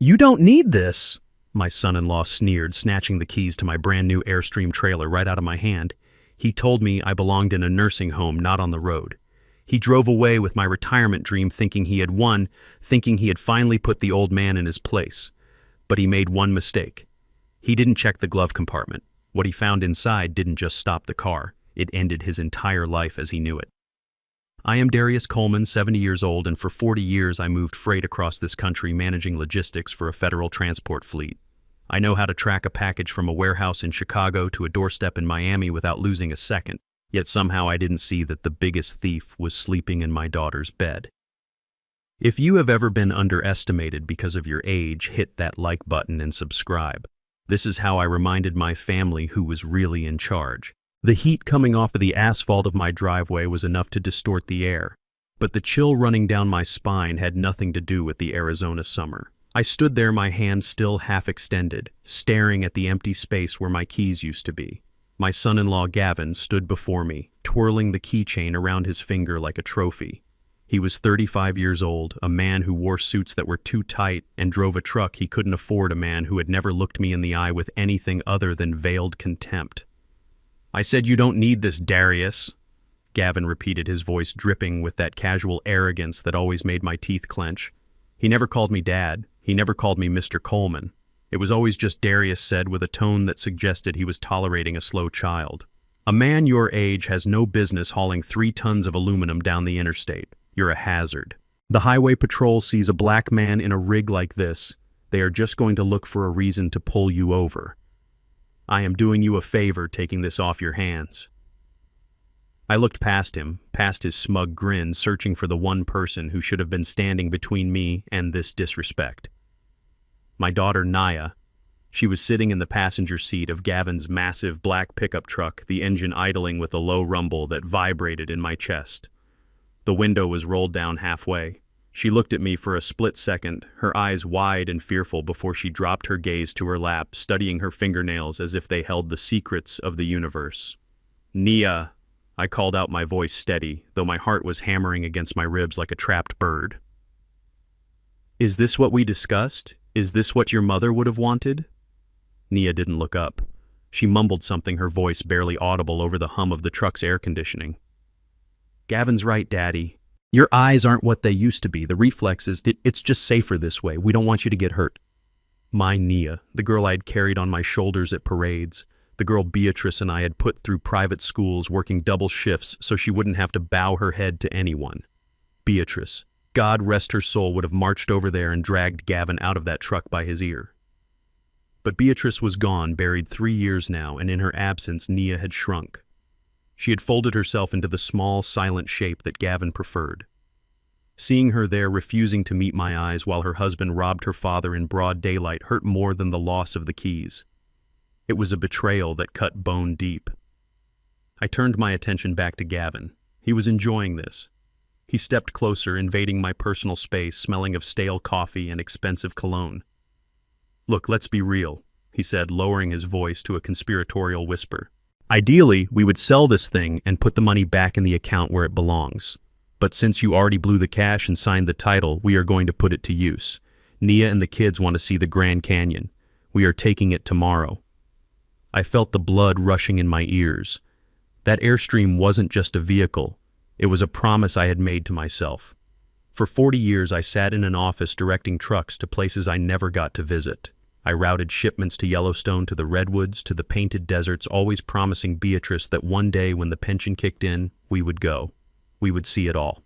You don't need this, my son-in-law sneered, snatching the keys to my brand-new Airstream trailer right out of my hand. He told me I belonged in a nursing home, not on the road. He drove away with my retirement dream thinking he had won, thinking he had finally put the old man in his place. But he made one mistake. He didn't check the glove compartment. What he found inside didn't just stop the car. It ended his entire life as he knew it. I am Darius Coleman, 70 years old, and for 40 years I moved freight across this country managing logistics for a federal transport fleet. I know how to track a package from a warehouse in Chicago to a doorstep in Miami without losing a second, yet somehow I didn't see that the biggest thief was sleeping in my daughter's bed. If you have ever been underestimated because of your age, hit that like button and subscribe. This is how I reminded my family who was really in charge. The heat coming off of the asphalt of my driveway was enough to distort the air, but the chill running down my spine had nothing to do with the Arizona summer. I stood there, my hand still half extended, staring at the empty space where my keys used to be. My son-in-law Gavin stood before me, twirling the keychain around his finger like a trophy. He was 35 years old, a man who wore suits that were too tight and drove a truck he couldn't afford, a man who had never looked me in the eye with anything other than veiled contempt. "I said you don't need this, Darius," Gavin repeated, his voice dripping with that casual arrogance that always made my teeth clench. He never called me Dad. He never called me Mr. Coleman. It was always just Darius, said with a tone that suggested he was tolerating a slow child. "A man your age has no business hauling 3 tons of aluminum down the interstate. You're a hazard. The highway patrol sees a black man in a rig like this. They are just going to look for a reason to pull you over. I am doing you a favor taking this off your hands." I looked past him, past his smug grin, searching for the one person who should have been standing between me and this disrespect. My daughter, Naya. She was sitting in the passenger seat of Gavin's massive black pickup truck, the engine idling with a low rumble that vibrated in my chest. The window was rolled down halfway. She looked at me for a split second, her eyes wide and fearful, before she dropped her gaze to her lap, studying her fingernails as if they held the secrets of the universe. "Nia," I called out, my voice steady, though my heart was hammering against my ribs like a trapped bird. "Is this what we discussed? Is this what your mother would have wanted?" Nia didn't look up. She mumbled something, her voice barely audible over the hum of the truck's air conditioning. "Gavin's right, Daddy. Your eyes aren't what they used to be. The reflexes, it's just safer this way. We don't want you to get hurt." My Nia, the girl I'd carried on my shoulders at parades, the girl Beatrice and I had put through private schools working double shifts so she wouldn't have to bow her head to anyone. Beatrice, God rest her soul, would have marched over there and dragged Gavin out of that truck by his ear. But Beatrice was gone, buried 3 years now, and in her absence Nia had shrunk. She had folded herself into the small, silent shape that Gavin preferred. Seeing her there, refusing to meet my eyes while her husband robbed her father in broad daylight, hurt more than the loss of the keys. It was a betrayal that cut bone deep. I turned my attention back to Gavin. He was enjoying this. He stepped closer, invading my personal space, smelling of stale coffee and expensive cologne. "Look, let's be real," he said, lowering his voice to a conspiratorial whisper. "Ideally, we would sell this thing and put the money back in the account where it belongs. But since you already blew the cash and signed the title, we are going to put it to use. Nia and the kids want to see the Grand Canyon. We are taking it tomorrow." I felt the blood rushing in my ears. That Airstream wasn't just a vehicle. It was a promise I had made to myself. For 40 years, I sat in an office directing trucks to places I never got to visit. I routed shipments to Yellowstone, to the Redwoods, to the Painted Deserts, always promising Beatrice that one day when the pension kicked in, we would go. We would see it all.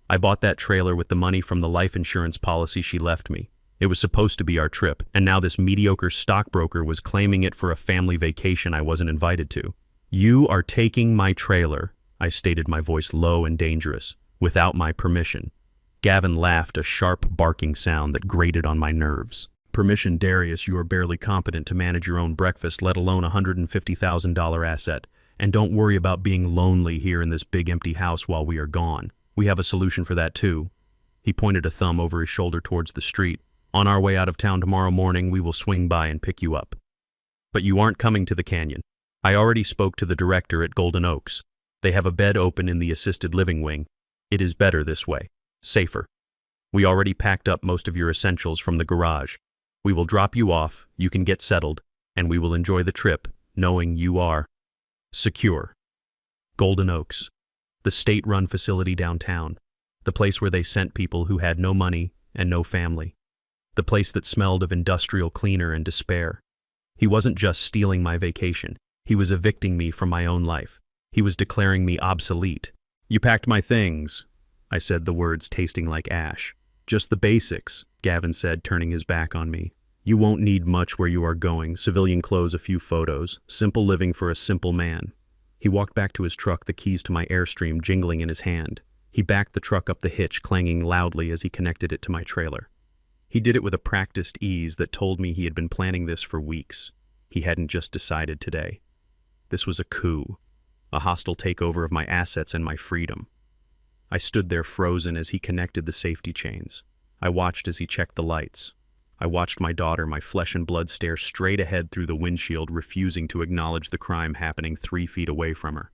I bought that trailer with the money from the life insurance policy she left me. It was supposed to be our trip, and now this mediocre stockbroker was claiming it for a family vacation I wasn't invited to. "You are taking my trailer," I stated, my voice low and dangerous, "without my permission." Gavin laughed, a sharp barking sound that grated on my nerves. "Permission, Darius? You are barely competent to manage your own breakfast, let alone a $150,000 asset. And don't worry about being lonely here in this big empty house while we are gone. We have a solution for that too." He pointed a thumb over his shoulder towards the street. "On our way out of town tomorrow morning, we will swing by and pick you up. But you aren't coming to the canyon. I already spoke to the director at Golden Oaks. They have a bed open in the assisted living wing. It is better this way. Safer." We already packed up most of your essentials from the garage. We will drop you off, you can get settled, and we will enjoy the trip, knowing you are secure. Golden Oaks, the state-run facility downtown, the place where they sent people who had no money and no family, the place that smelled of industrial cleaner and despair. He wasn't just stealing my vacation, he was evicting me from my own life. He was declaring me obsolete. You packed my things, I said, the words tasting like ash. Just the basics, Gavin said, turning his back on me. You won't need much where you are going, civilian clothes, a few photos, simple living for a simple man. He walked back to his truck, the keys to my Airstream jingling in his hand. He backed the truck up the hitch, clanging loudly as he connected it to my trailer. He did it with a practiced ease that told me he had been planning this for weeks. He hadn't just decided today. This was a coup, a hostile takeover of my assets and my freedom. I stood there frozen as he connected the safety chains. I watched as he checked the lights. I watched my daughter, my flesh and blood, stare straight ahead through the windshield, refusing to acknowledge the crime happening 3 feet away from her.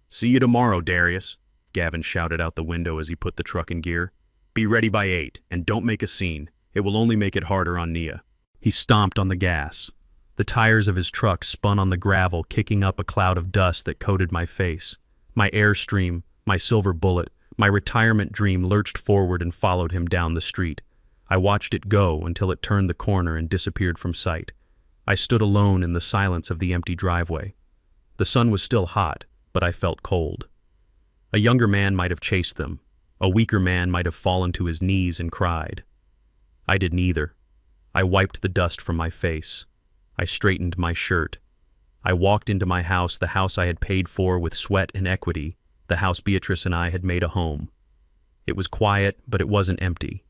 "See you tomorrow, Darius," Gavin shouted out the window as he put the truck in gear. "Be ready by 8, and don't make a scene. It will only make it harder on Nia." He stomped on the gas. The tires of his truck spun on the gravel, kicking up a cloud of dust that coated my face. My Airstream, my silver bullet, my retirement dream lurched forward and followed him down the street. I watched it go until it turned the corner and disappeared from sight. I stood alone in the silence of the empty driveway. The sun was still hot, but I felt cold. A younger man might have chased them. A weaker man might have fallen to his knees and cried. I did neither. I wiped the dust from my face. I straightened my shirt. I walked into my house, the house I had paid for with sweat and equity, the house Beatrice and I had made a home. It was quiet, but it wasn't empty.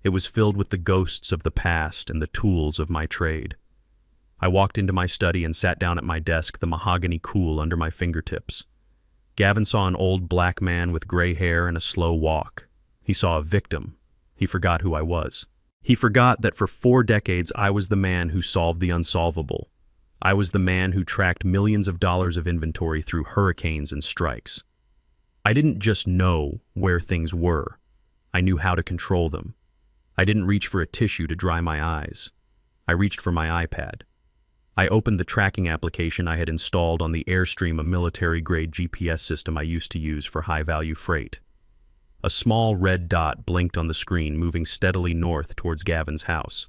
It was filled with the ghosts of the past and the tools of my trade. I walked into my study and sat down at my desk, the mahogany cool under my fingertips. Gavin saw an old black man with gray hair and a slow walk. He saw a victim. He forgot who I was. He forgot that for 4 decades I was the man who solved the unsolvable. I was the man who tracked millions of dollars of inventory through hurricanes and strikes. I didn't just know where things were. I knew how to control them. I didn't reach for a tissue to dry my eyes. I reached for my iPad. I opened the tracking application I had installed on the Airstream, a military-grade GPS system I used to use for high-value freight. A small red dot blinked on the screen, moving steadily north towards Gavin's house.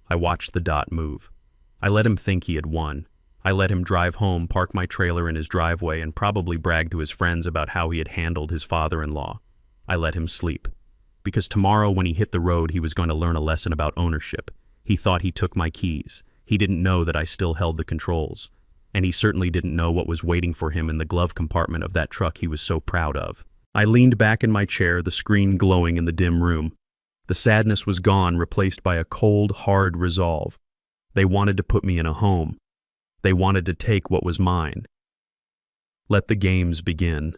I watched the dot move. I let him think he had won. I let him drive home, park my trailer in his driveway, and probably brag to his friends about how he had handled his father-in-law. I let him sleep. Because tomorrow when he hit the road, he was going to learn a lesson about ownership. He thought he took my keys. He didn't know that I still held the controls. And he certainly didn't know what was waiting for him in the glove compartment of that truck he was so proud of. I leaned back in my chair, the screen glowing in the dim room. The sadness was gone, replaced by a cold, hard resolve. They wanted to put me in a home. They wanted to take what was mine. Let the games begin.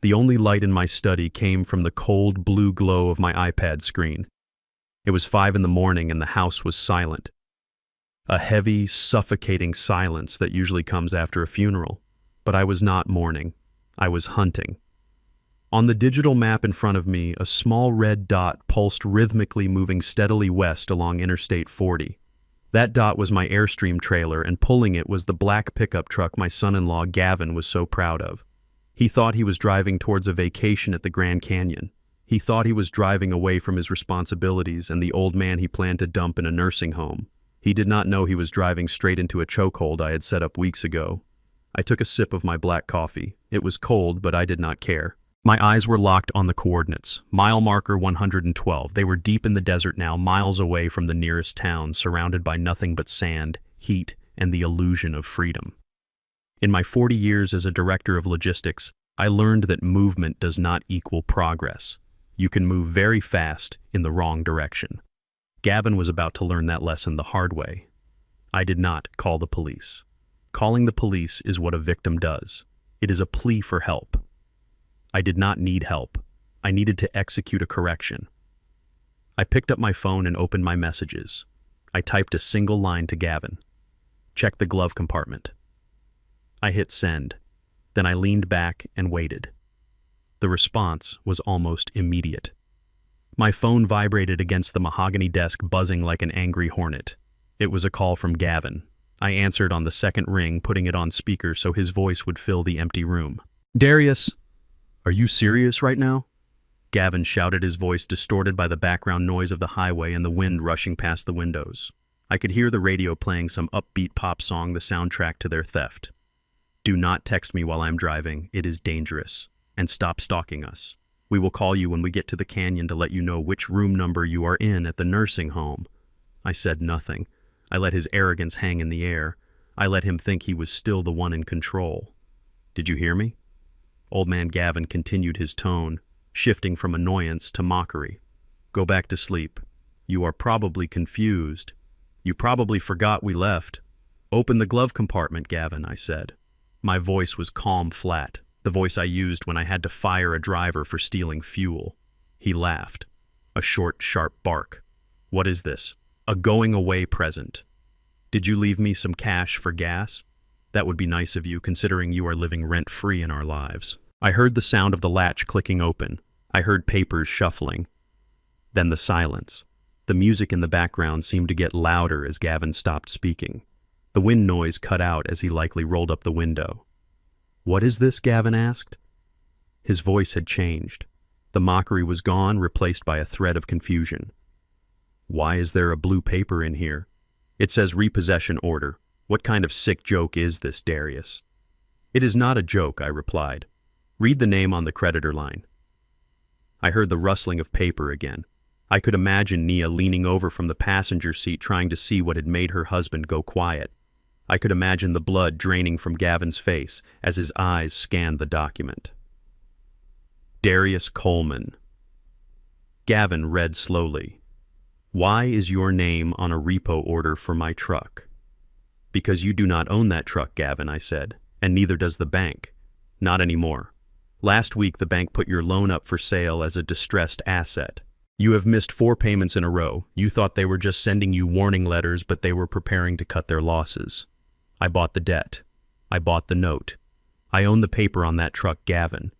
The only light in my study came from the cold blue glow of my iPad screen. It was 5 in the morning and the house was silent. A heavy, suffocating silence that usually comes after a funeral. But I was not mourning. I was hunting. On the digital map in front of me, a small red dot pulsed rhythmically, moving steadily west along Interstate 40. That dot was my Airstream trailer, and pulling it was the black pickup truck my son-in-law Gavin was so proud of. He thought he was driving towards a vacation at the Grand Canyon. He thought he was driving away from his responsibilities and the old man he planned to dump in a nursing home. He did not know he was driving straight into a chokehold I had set up weeks ago. I took a sip of my black coffee. It was cold, but I did not care. My eyes were locked on the coordinates. Mile marker 112. They were deep in the desert now, miles away from the nearest town, surrounded by nothing but sand, heat, and the illusion of freedom. In my 40 years as a director of logistics, I learned that movement does not equal progress. You can move very fast in the wrong direction. Gavin was about to learn that lesson the hard way. I did not call the police. Calling the police is what a victim does. It is a plea for help. I did not need help. I needed to execute a correction. I picked up my phone and opened my messages. I typed a single line to Gavin. Check the glove compartment. I hit send. Then I leaned back and waited. The response was almost immediate. My phone vibrated against the mahogany desk, buzzing like an angry hornet. It was a call from Gavin. I answered on the second ring, putting it on speaker so his voice would fill the empty room. "Darius, are you serious right now?" Gavin shouted, his voice distorted by the background noise of the highway and the wind rushing past the windows. I could hear the radio playing some upbeat pop song, the soundtrack to their theft. "Do not text me while I'm driving. It is dangerous. And stop stalking us. We will call you when we get to the canyon to let you know which room number you are in at the nursing home." I said nothing. I let his arrogance hang in the air. I let him think he was still the one in control. "Did you hear me?" Old man Gavin continued his tone, shifting from annoyance to mockery. "Go back to sleep. You are probably confused. You probably forgot we left. Open the glove compartment, Gavin," I said. My voice was calm flat, the voice I used when I had to fire a driver for stealing fuel. He laughed. A short, sharp bark. "What is this? A going-away present. Did you leave me some cash for gas? That would be nice of you, considering you are living rent-free in our lives." I heard the sound of the latch clicking open. I heard papers shuffling. Then the silence. The music in the background seemed to get louder as Gavin stopped speaking. The wind noise cut out as he likely rolled up the window. "What is this?" Gavin asked. His voice had changed. The mockery was gone, replaced by a thread of confusion. "Why is there a blue paper in here? It says repossession order. What kind of sick joke is this, Darius?" "It is not a joke," I replied. "Read the name on the creditor line." I heard the rustling of paper again. I could imagine Nia leaning over from the passenger seat trying to see what had made her husband go quiet. I could imagine the blood draining from Gavin's face as his eyes scanned the document. Darius Coleman. Gavin read slowly. "Why is your name on a repo order for my truck?" "Because you do not own that truck, Gavin," I said, "and neither does the bank. Not anymore. Last week the bank put your loan up for sale as a distressed asset. You have missed 4 payments in a row. You thought they were just sending you warning letters, but they were preparing to cut their losses. I bought the debt. I bought the note. I own the paper on that truck, Gavin,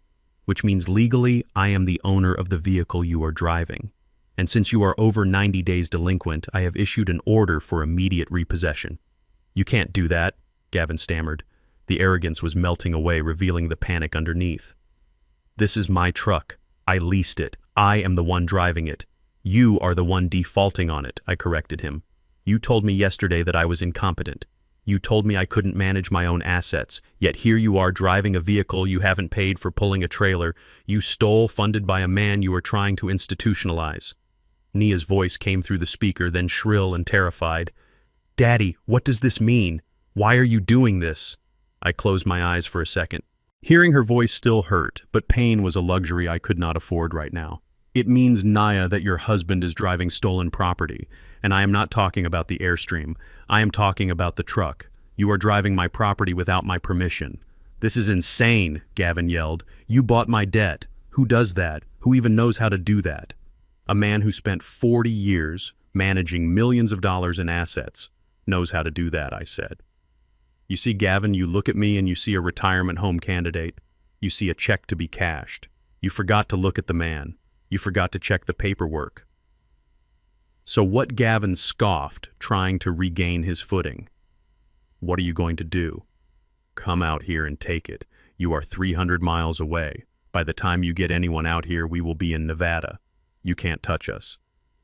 which means legally I am the owner of the vehicle you are driving. And since you are over 90 days delinquent, I have issued an order for immediate repossession." "You can't do that," Gavin stammered. The arrogance was melting away, revealing the panic underneath. "This is my truck. I leased it. I am the one driving it. You are the one defaulting on it," I corrected him. "You told me yesterday that I was incompetent. You told me I couldn't manage my own assets, yet here you are driving a vehicle you haven't paid for, pulling a trailer you stole, funded by a man you are trying to institutionalize." Nia's voice came through the speaker, then shrill and terrified. "Daddy, what does this mean? Why are you doing this?" I closed my eyes for a second. Hearing her voice still hurt, but pain was a luxury I could not afford right now. "It means, Nia, that your husband is driving stolen property, and I am not talking about the Airstream. I am talking about the truck. You are driving my property without my permission." "This is insane," Gavin yelled. "You bought my debt. Who does that? Who even knows how to do that?" "A man who spent 40 years managing millions of dollars in assets knows how to do that," I said. "You see, Gavin, you look at me and you see a retirement home candidate. You see a check to be cashed. You forgot to look at the man. You forgot to check the paperwork." So what? Gavin scoffed, trying to regain his footing. "What are you going to do?" "Come out here and take it. You are 300 miles away. By the time you get anyone out here, we will be in Nevada. You can't touch us."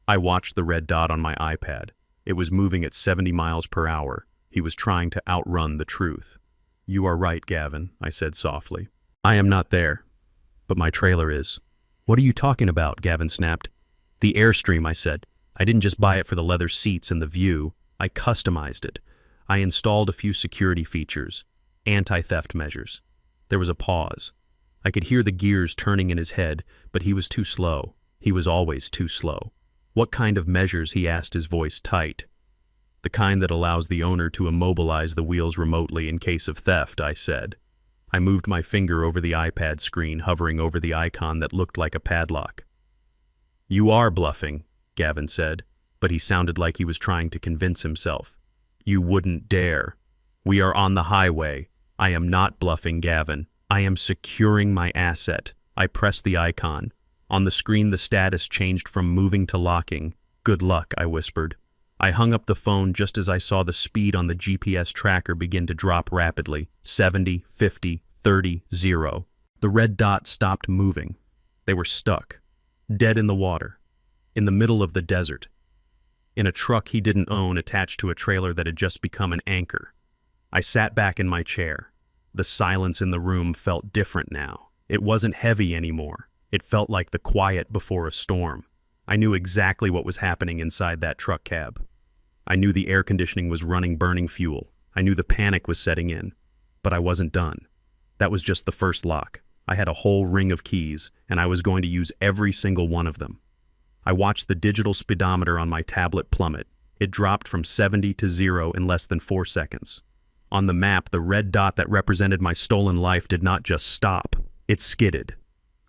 I watched the red dot on my iPad. It was moving at 70 miles per hour. He was trying to outrun the truth. "You are right, Gavin," I said softly. "I am not there, but my trailer is." "What are you talking about?" Gavin snapped. "The Airstream," I said. "I didn't just buy it for the leather seats and the view. I customized it. I installed a few security features, anti-theft measures." There was a pause. I could hear the gears turning in his head, but he was too slow. He was always too slow. "What kind of measures?" he asked, his voice tight. "The kind that allows the owner to immobilize the wheels remotely in case of theft," I said. I moved my finger over the iPad screen, hovering over the icon that looked like a padlock. "You are bluffing," Gavin said, but he sounded like he was trying to convince himself. "You wouldn't dare. We are on the highway. I am not bluffing, Gavin. I am securing my asset." I pressed the icon. On the screen, the status changed from moving to locking. "Good luck," I whispered. I hung up the phone just as I saw the speed on the GPS tracker begin to drop rapidly. 70, 50, 30, 0. The red dots stopped moving. They were stuck, dead in the water, in the middle of the desert, in a truck he didn't own attached to a trailer that had just become an anchor. I sat back in my chair. The silence in the room felt different now. It wasn't heavy anymore. It felt like the quiet before a storm. I knew exactly what was happening inside that truck cab. I knew the air conditioning was running burning fuel. I knew the panic was setting in. But I wasn't done. That was just the first lock. I had a whole ring of keys, and I was going to use every single one of them. I watched the digital speedometer on my tablet plummet. It dropped from 70 to 0 in less than 4 seconds. On the map, the red dot that represented my stolen life did not just stop. It skidded.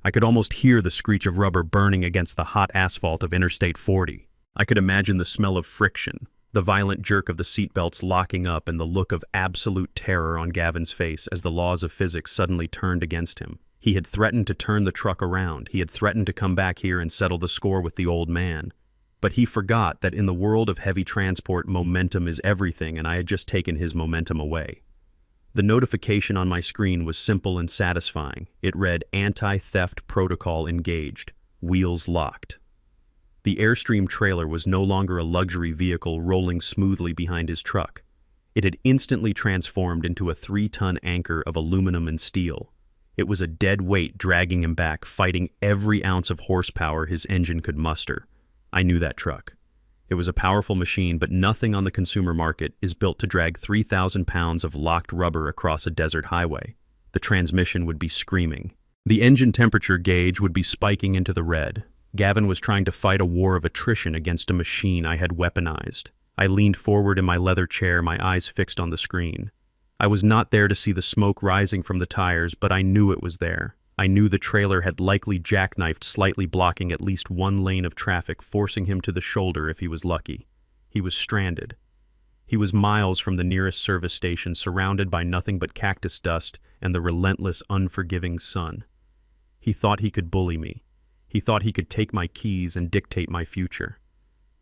I could almost hear the screech of rubber burning against the hot asphalt of Interstate 40. I could imagine the smell of friction, the violent jerk of the seatbelts locking up, and the look of absolute terror on Gavin's face as the laws of physics suddenly turned against him. He had threatened to turn the truck around. He had threatened to come back here and settle the score with the old man. But he forgot that in the world of heavy transport, momentum is everything, and I had just taken his momentum away. The notification on my screen was simple and satisfying. It read, "Anti-theft protocol engaged. Wheels locked." The Airstream trailer was no longer a luxury vehicle rolling smoothly behind his truck. It had instantly transformed into a 3-ton anchor of aluminum and steel. It was a dead weight dragging him back, fighting every ounce of horsepower his engine could muster. I knew that truck. It was a powerful machine, but nothing on the consumer market is built to drag 3,000 pounds of locked rubber across a desert highway. The transmission would be screaming. The engine temperature gauge would be spiking into the red. Gavin was trying to fight a war of attrition against a machine I had weaponized. I leaned forward in my leather chair, my eyes fixed on the screen. I was not there to see the smoke rising from the tires, but I knew it was there. I knew the trailer had likely jackknifed, slightly blocking at least one lane of traffic, forcing him to the shoulder if he was lucky. He was stranded. He was miles from the nearest service station, surrounded by nothing but cactus dust and the relentless, unforgiving sun. He thought he could bully me. He thought he could take my keys and dictate my future.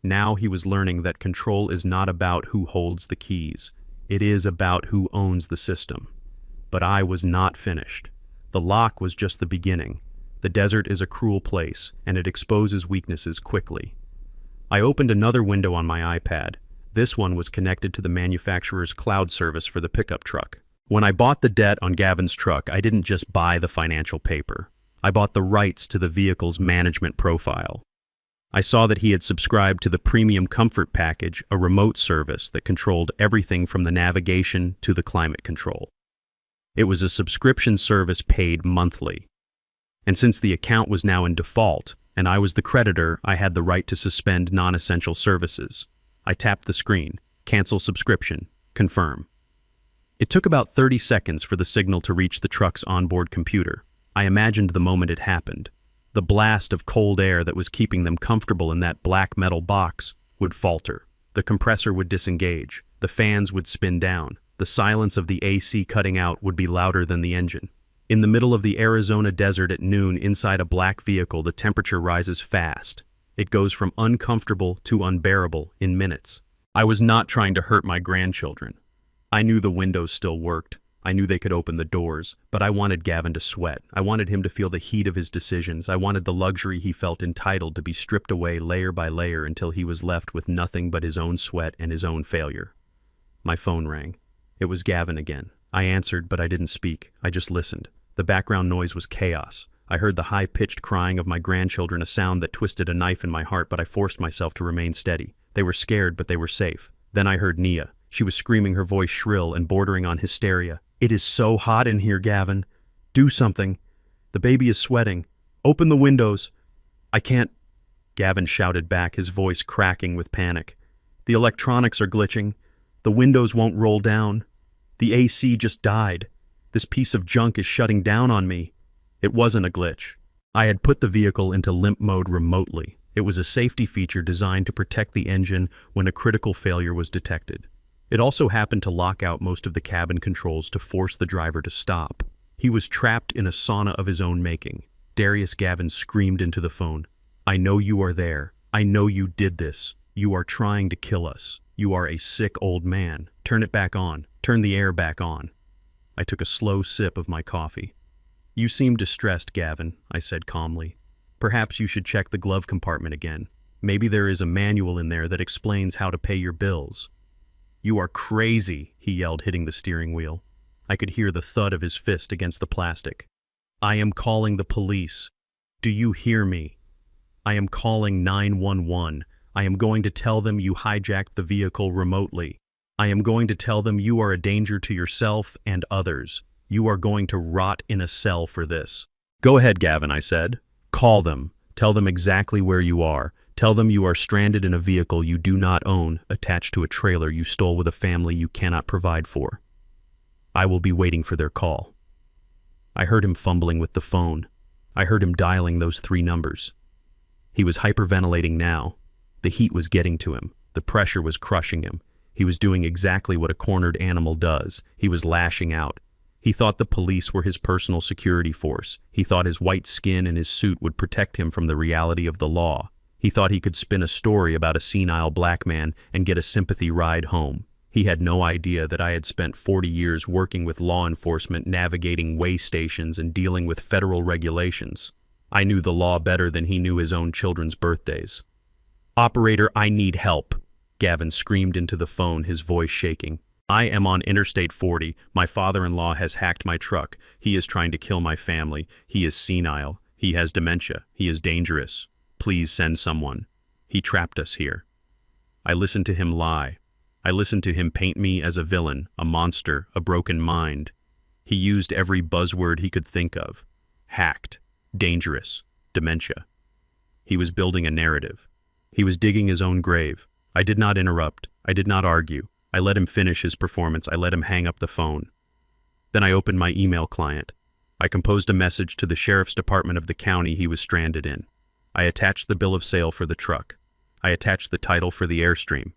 Now he was learning that control is not about who holds the keys. It is about who owns the system. But I was not finished. The lock was just the beginning. The desert is a cruel place, and it exposes weaknesses quickly. I opened another window on my iPad. This one was connected to the manufacturer's cloud service for the pickup truck. When I bought the debt on Gavin's truck, I didn't just buy the financial paper. I bought the rights to the vehicle's management profile. I saw that he had subscribed to the Premium Comfort package, a remote service that controlled everything from the navigation to the climate control. It was a subscription service paid monthly. And since the account was now in default, and I was the creditor, I had the right to suspend non-essential services. I tapped the screen. Cancel subscription. Confirm. It took about 30 seconds for the signal to reach the truck's onboard computer. I imagined the moment it happened. The blast of cold air that was keeping them comfortable in that black metal box would falter. The compressor would disengage. The fans would spin down. The silence of the AC cutting out would be louder than the engine. In the middle of the Arizona desert at noon, inside a black vehicle, the temperature rises fast. It goes from uncomfortable to unbearable in minutes. I was not trying to hurt my grandchildren. I knew the windows still worked. I knew they could open the doors, but I wanted Gavin to sweat. I wanted him to feel the heat of his decisions. I wanted the luxury he felt entitled to be stripped away layer by layer until he was left with nothing but his own sweat and his own failure. My phone rang. It was Gavin again. I answered, but I didn't speak. I just listened. The background noise was chaos. I heard the high-pitched crying of my grandchildren, a sound that twisted a knife in my heart, but I forced myself to remain steady. They were scared, but they were safe. Then I heard Nia. She was screaming, her voice shrill and bordering on hysteria. "It is so hot in here, Gavin. Do something. The baby is sweating. Open the windows." "I can't," Gavin shouted back, his voice cracking with panic. "The electronics are glitching. The windows won't roll down. The AC just died. This piece of junk is shutting down on me." It wasn't a glitch. I had put the vehicle into limp mode remotely. It was a safety feature designed to protect the engine when a critical failure was detected. It also happened to lock out most of the cabin controls to force the driver to stop. He was trapped in a sauna of his own making. Darius Gavin screamed into the phone. "I know you are there. I know you did this. You are trying to kill us. You are a sick old man. Turn it back on. Turn the air back on." I took a slow sip of my coffee. "You seem distressed, Gavin," I said calmly. "Perhaps you should check the glove compartment again. Maybe there is a manual in there that explains how to pay your bills." "You are crazy," he yelled, hitting the steering wheel. I could hear the thud of his fist against the plastic. "I am calling the police. Do you hear me? I am calling 911. I am going to tell them you hijacked the vehicle remotely. I am going to tell them you are a danger to yourself and others. You are going to rot in a cell for this." "Go ahead, Gavin," I said. "Call them. Tell them exactly where you are. Tell them you are stranded in a vehicle you do not own, attached to a trailer you stole with a family you cannot provide for. I will be waiting for their call." I heard him fumbling with the phone. I heard him dialing those 3 numbers. He was hyperventilating now. The heat was getting to him. The pressure was crushing him. He was doing exactly what a cornered animal does. He was lashing out. He thought the police were his personal security force. He thought his white skin and his suit would protect him from the reality of the law. He thought he could spin a story about a senile black man and get a sympathy ride home. He had no idea that I had spent 40 years working with law enforcement, navigating way stations and dealing with federal regulations. I knew the law better than he knew his own children's birthdays. "Operator, I need help," Gavin screamed into the phone, his voice shaking. "I am on Interstate 40. My father-in-law has hacked my truck. He is trying to kill my family. He is senile. He has dementia. He is dangerous. Please send someone. He trapped us here." I listened to him lie. I listened to him paint me as a villain, a monster, a broken mind. He used every buzzword he could think of. Hacked, dangerous, dementia. He was building a narrative. He was digging his own grave. I did not interrupt. I did not argue. I let him finish his performance. I let him hang up the phone. Then I opened my email client. I composed a message to the sheriff's department of the county he was stranded in. I attached the bill of sale for the truck. I attached the title for the Airstream.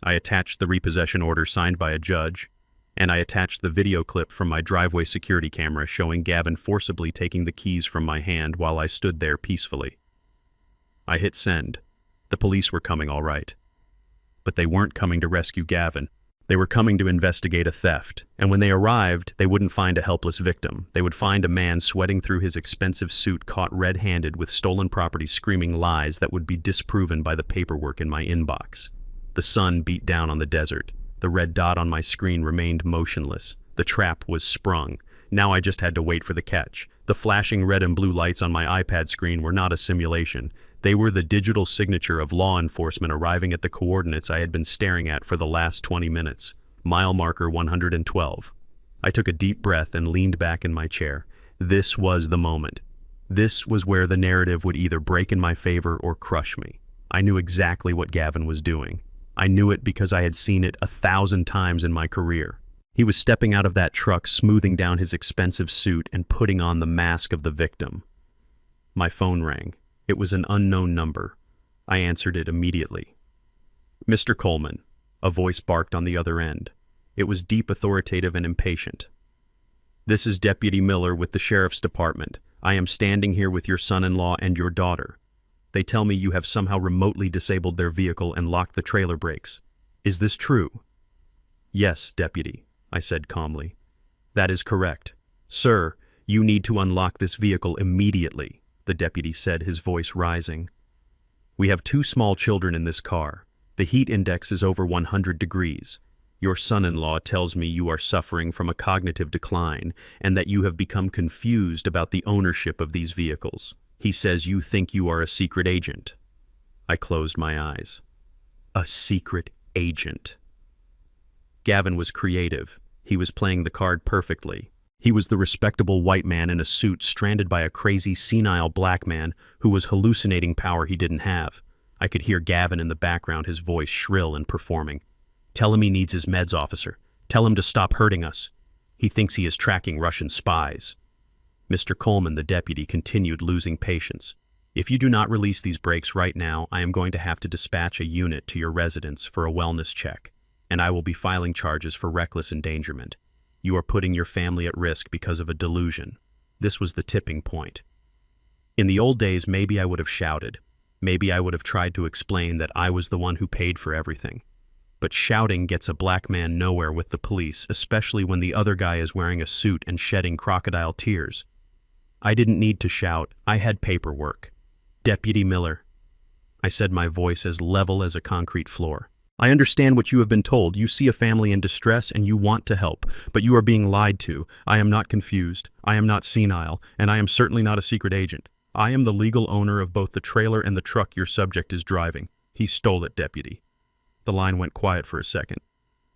I attached the repossession order signed by a judge, and I attached the video clip from my driveway security camera showing Gavin forcibly taking the keys from my hand while I stood there peacefully. I hit send. The police were coming all right. But they weren't coming to rescue Gavin. They were coming to investigate a theft, and when they arrived, they wouldn't find a helpless victim. They would find a man sweating through his expensive suit caught red-handed with stolen property screaming lies that would be disproven by the paperwork in my inbox. The sun beat down on the desert. The red dot on my screen remained motionless. The trap was sprung. Now I just had to wait for the catch. The flashing red and blue lights on my iPad screen were not a simulation. They were the digital signature of law enforcement arriving at the coordinates I had been staring at for the last 20 minutes. Mile marker 112. I took a deep breath and leaned back in my chair. This was the moment. This was where the narrative would either break in my favor or crush me. I knew exactly what Gavin was doing. I knew it because I had seen it 1,000 times in my career. He was stepping out of that truck, smoothing down his expensive suit and putting on the mask of the victim. My phone rang. It was an unknown number. I answered it immediately. "Mr. Coleman," a voice barked on the other end. It was deep, authoritative, and impatient. "This is Deputy Miller with the Sheriff's Department. I am standing here with your son-in-law and your daughter. They tell me you have somehow remotely disabled their vehicle and locked the trailer brakes. Is this true?" "Yes, Deputy," I said calmly. "That is correct. Sir, you need to unlock this vehicle immediately," the deputy said, his voice rising. "We have 2 small children in this car. The heat index is over 100 degrees. Your son-in-law tells me you are suffering from a cognitive decline and that you have become confused about the ownership of these vehicles. He says you think you are a secret agent." I closed my eyes. A secret agent. Gavin was creative. He was playing the card perfectly. He was the respectable white man in a suit stranded by a crazy, senile black man who was hallucinating power he didn't have. I could hear Gavin in the background, his voice shrill and performing. "Tell him he needs his meds, officer. Tell him to stop hurting us. He thinks he is tracking Russian spies." Mr. Coleman, the deputy, continued, losing patience. "If you do not release these brakes right now, I am going to have to dispatch a unit to your residence for a wellness check, and I will be filing charges for reckless endangerment. You are putting your family at risk because of a delusion." This was the tipping point. In the old days, maybe I would have shouted. Maybe I would have tried to explain that I was the one who paid for everything. But shouting gets a black man nowhere with the police, especially when the other guy is wearing a suit and shedding crocodile tears. I didn't need to shout. I had paperwork. Deputy Miller. I said, my voice as level as a concrete floor. I understand what you have been told. You see a family in distress and you want to help, but you are being lied to. I am not confused. I am not senile, and I am certainly not a secret agent. I am the legal owner of both the trailer and the truck your subject is driving. He stole it, deputy. The line went quiet for a second.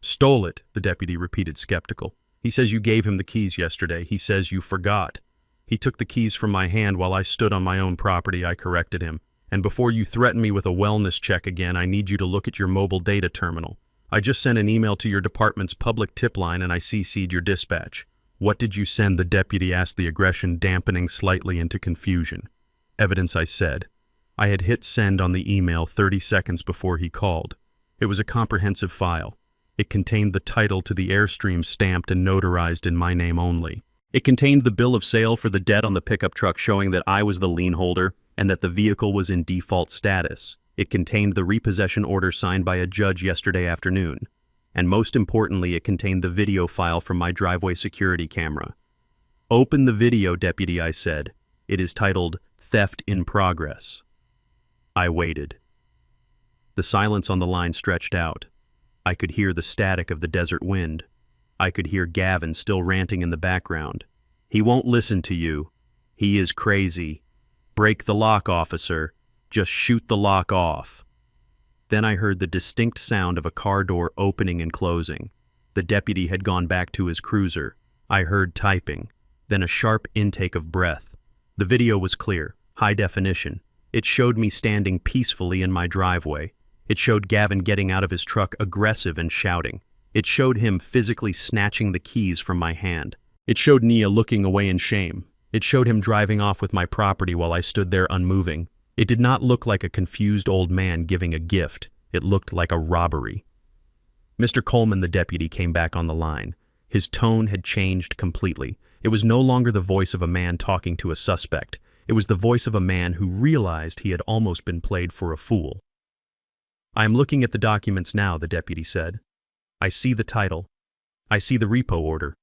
Stole it, the deputy repeated, skeptical. He says you gave him the keys yesterday. He says you forgot. He took the keys from my hand while I stood on my own property. I corrected him. And before you threaten me with a wellness check again, I need you to look at your mobile data terminal. I just sent an email to your department's public tip line and I CC'd your dispatch. What did you send? The deputy asked, the aggression dampening slightly into confusion. Evidence, I said. I had hit send on the email 30 seconds before he called. It was a comprehensive file. It contained the title to the Airstream stamped and notarized in my name only. It contained the bill of sale for the debt on the pickup truck showing that I was the lien holder and that the vehicle was in default status. It contained the repossession order signed by a judge yesterday afternoon. And most importantly, it contained the video file from my driveway security camera. Open the video, deputy, I said. It is titled Theft in Progress. I waited. The silence on the line stretched out. I could hear the static of the desert wind. I could hear Gavin still ranting in the background. He won't listen to you. He is crazy. Break the lock, officer. Just shoot the lock off. Then I heard the distinct sound of a car door opening and closing. The deputy had gone back to his cruiser. I heard typing, then a sharp intake of breath. The video was clear, high definition. It showed me standing peacefully in my driveway. It showed Gavin getting out of his truck, aggressive and shouting. It showed him physically snatching the keys from my hand. It showed Nia looking away in shame. It showed him driving off with my property while I stood there unmoving. It did not look like a confused old man giving a gift. It looked like a robbery. Mr. Coleman, the deputy, came back on the line. His tone had changed completely. It was no longer the voice of a man talking to a suspect. It was the voice of a man who realized he had almost been played for a fool. I am looking at the documents now, the deputy said. I see the title. I see the repo order.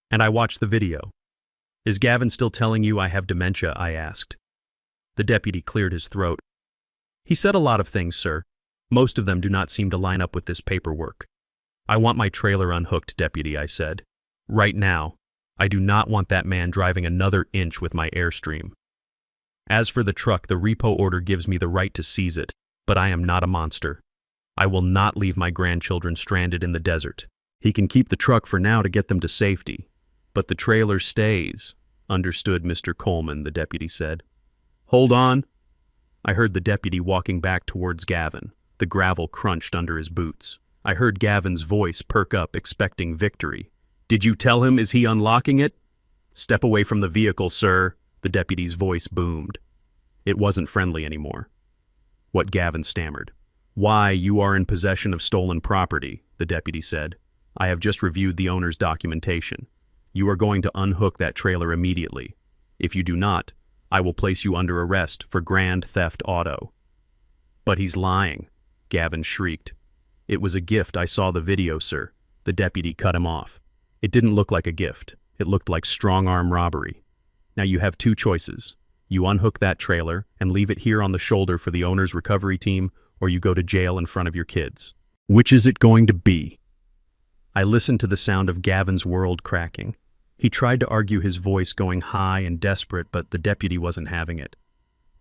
And I watched the video. Is Gavin still telling you I have dementia? I asked. The deputy cleared his throat. He said a lot of things, sir. Most of them do not seem to line up with this paperwork. I want my trailer unhooked, deputy, I said. Right now. I do not want that man driving another inch with my Airstream. As for the truck, the repo order gives me the right to seize it, but I am not a monster. I will not leave my grandchildren stranded in the desert. He can keep the truck for now to get them to safety, but the trailer stays. Understood, Mr. Coleman, the deputy said. Hold on. I heard the deputy walking back towards Gavin. The gravel crunched under his boots. I heard Gavin's voice perk up, expecting victory. Did you tell him? Is he unlocking it? Step away from the vehicle, sir, the deputy's voice boomed. It wasn't friendly anymore. What? Gavin stammered. Why, you are in possession of stolen property, the deputy said. I have just reviewed the owner's documentation. You are going to unhook that trailer immediately. If you do not, I will place you under arrest for grand theft auto. But he's lying, Gavin shrieked. It was a gift. I saw the video, sir. The deputy cut him off. It didn't look like a gift. It looked like strong-arm robbery. Now you have two choices. You unhook that trailer and leave it here on the shoulder for the owner's recovery team, or you go to jail in front of your kids. Which is it going to be? I listened to the sound of Gavin's world cracking. He tried to argue, his voice going high and desperate, but the deputy wasn't having it.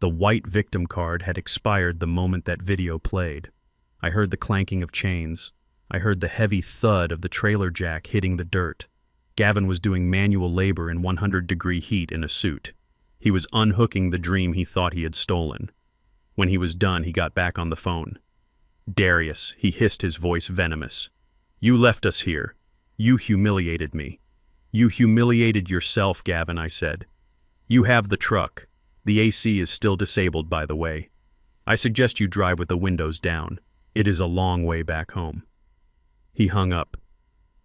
The white victim card had expired the moment that video played. I heard the clanking of chains. I heard the heavy thud of the trailer jack hitting the dirt. Gavin was doing manual labor in 100-degree heat in a suit. He was unhooking the dream he thought he had stolen. When he was done, he got back on the phone. Darius, he hissed, his voice venomous. You left us here. You humiliated me. You humiliated yourself, Gavin, I said. You have the truck. The AC is still disabled, by the way. I suggest you drive with the windows down. It is a long way back home. He hung up.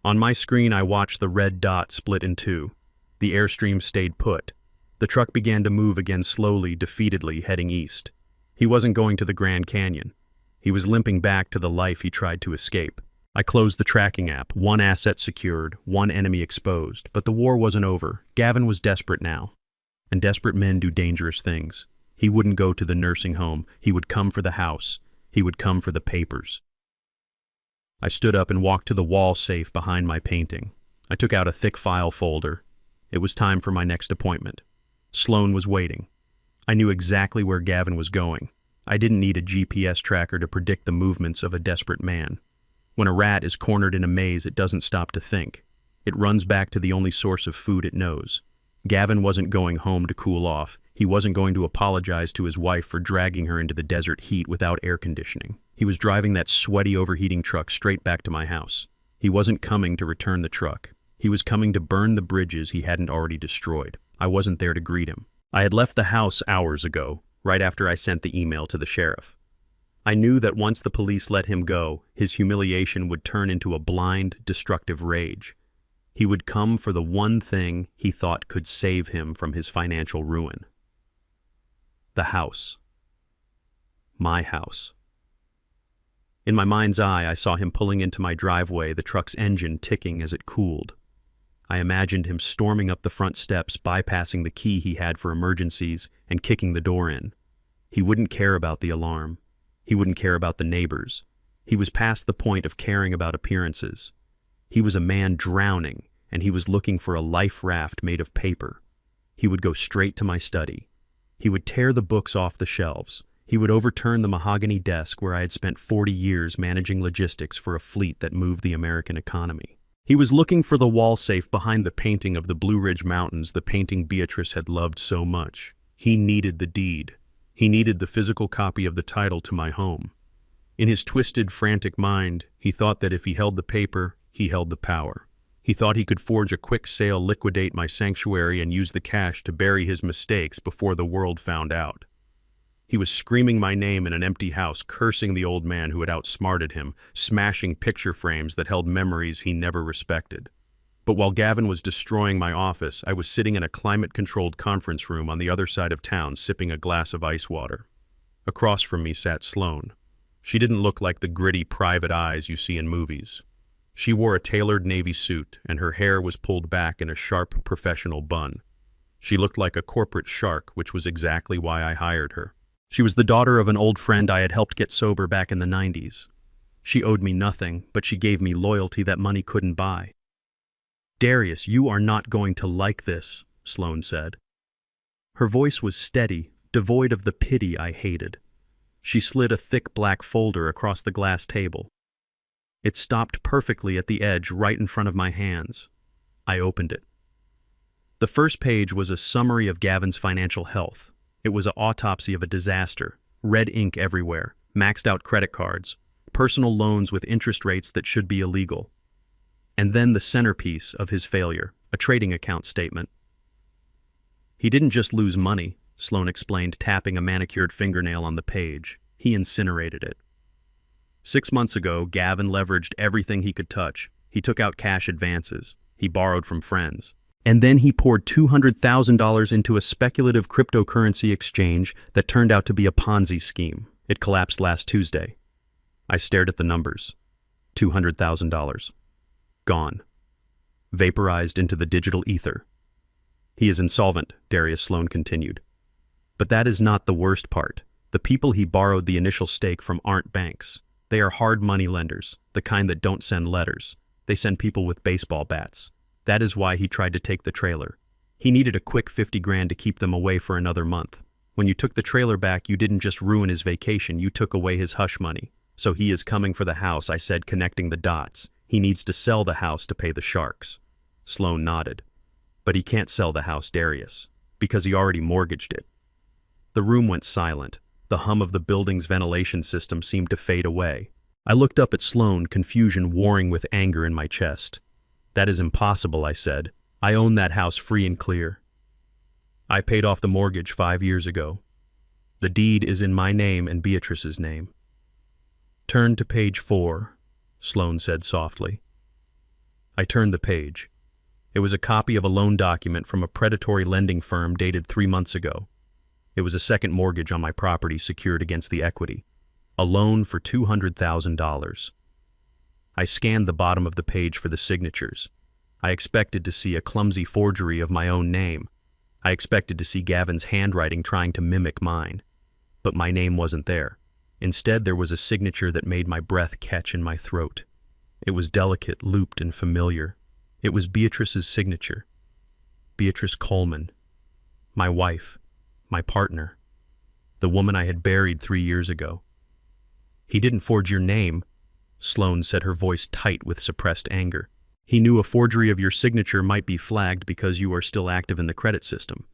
On my screen, I watched the red dot split in two. The Airstream stayed put. The truck began to move again slowly, defeatedly, heading east. He wasn't going to the Grand Canyon. He was limping back to the life he tried to escape. I closed the tracking app, one asset secured, one enemy exposed, but the war wasn't over. Gavin was desperate now. And desperate men do dangerous things. He wouldn't go to the nursing home. He would come for the house. He would come for the papers. I stood up and walked to the wall safe behind my painting. I took out a thick file folder. It was time for my next appointment. Sloan was waiting. I knew exactly where Gavin was going. I didn't need a GPS tracker to predict the movements of a desperate man. When a rat is cornered in a maze, it doesn't stop to think. It runs back to the only source of food it knows. Gavin wasn't going home to cool off. He wasn't going to apologize to his wife for dragging her into the desert heat without air conditioning. He was driving that sweaty, overheating truck straight back to my house. He wasn't coming to return the truck. He was coming to burn the bridges he hadn't already destroyed. I wasn't there to greet him. I had left the house hours ago, right after I sent the email to the sheriff. I knew that once the police let him go, his humiliation would turn into a blind, destructive rage. He would come for the one thing he thought could save him from his financial ruin. The house. My house. In my mind's eye, I saw him pulling into my driveway, the truck's engine ticking as it cooled. I imagined him storming up the front steps, bypassing the key he had for emergencies, and kicking the door in. He wouldn't care about the alarm. He wouldn't care about the neighbors. He was past the point of caring about appearances. He was a man drowning, and he was looking for a life raft made of paper. He would go straight to my study. He would tear the books off the shelves. He would overturn the mahogany desk where I had spent 40 years managing logistics for a fleet that moved the American economy. He was looking for the wall safe behind the painting of the Blue Ridge Mountains, the painting Beatrice had loved so much. He needed the deed. He needed the physical copy of the title to my home. In his twisted, frantic mind, he thought that if he held the paper, he held the power. He thought he could forge a quick sale, liquidate my sanctuary, and use the cash to bury his mistakes before the world found out. He was screaming my name in an empty house, cursing the old man who had outsmarted him, smashing picture frames that held memories he never respected. But while Gavin was destroying my office, I was sitting in a climate-controlled conference room on the other side of town, sipping a glass of ice water. Across from me sat Sloan. She didn't look like the gritty private eyes you see in movies. She wore a tailored navy suit, and her hair was pulled back in a sharp, professional bun. She looked like a corporate shark, which was exactly why I hired her. She was the daughter of an old friend I had helped get sober back in the 90s. She owed me nothing, but she gave me loyalty that money couldn't buy. "Darius, you are not going to like this," Sloan said. Her voice was steady, devoid of the pity I hated. She slid a thick black folder across the glass table. It stopped perfectly at the edge right in front of my hands. I opened it. The first page was a summary of Gavin's financial health. It was an autopsy of a disaster, red ink everywhere, maxed out credit cards, personal loans with interest rates that should be illegal. And then the centerpiece of his failure, a trading account statement. "He didn't just lose money," Sloan explained, tapping a manicured fingernail on the page. "He incinerated it. 6 months ago, Gavin leveraged everything he could touch. He took out cash advances. He borrowed from friends. And then he poured $200,000 into a speculative cryptocurrency exchange that turned out to be a Ponzi scheme. It collapsed last Tuesday." I stared at the numbers. $200,000. Gone. Vaporized into the digital ether. "He is insolvent," Darius Sloan continued. "But that is not the worst part. The people he borrowed the initial stake from aren't banks. They are hard money lenders, the kind that don't send letters. They send people with baseball bats. That is why he tried to take the trailer. He needed a quick 50 grand to keep them away for another month. When you took the trailer back, you didn't just ruin his vacation, you took away his hush money. So he is coming for the house," I said, connecting the dots. "He needs to sell the house to pay the sharks." Sloan nodded. "But he can't sell the house, Darius, because he already mortgaged it." The room went silent. The hum of the building's ventilation system seemed to fade away. I looked up at Sloan, confusion warring with anger in my chest. "That is impossible," I said. "I own that house free and clear. I paid off the mortgage 5 years ago. The deed is in my name and Beatrice's name." "Turn to page 4, Sloan said softly. I turned the page. It was a copy of a loan document from a predatory lending firm dated 3 months ago. It was a second mortgage on my property secured against the equity. A loan for $200,000. I scanned the bottom of the page for the signatures. I expected to see a clumsy forgery of my own name. I expected to see Gavin's handwriting trying to mimic mine. But my name wasn't there. Instead, there was a signature that made my breath catch in my throat. It was delicate, looped, and familiar. It was Beatrice's signature. Beatrice Coleman. My wife. My partner. The woman I had buried 3 years ago. "He didn't forge your name," Sloane said, her voice tight with suppressed anger. "He knew a forgery of your signature might be flagged because you are still active in the credit system.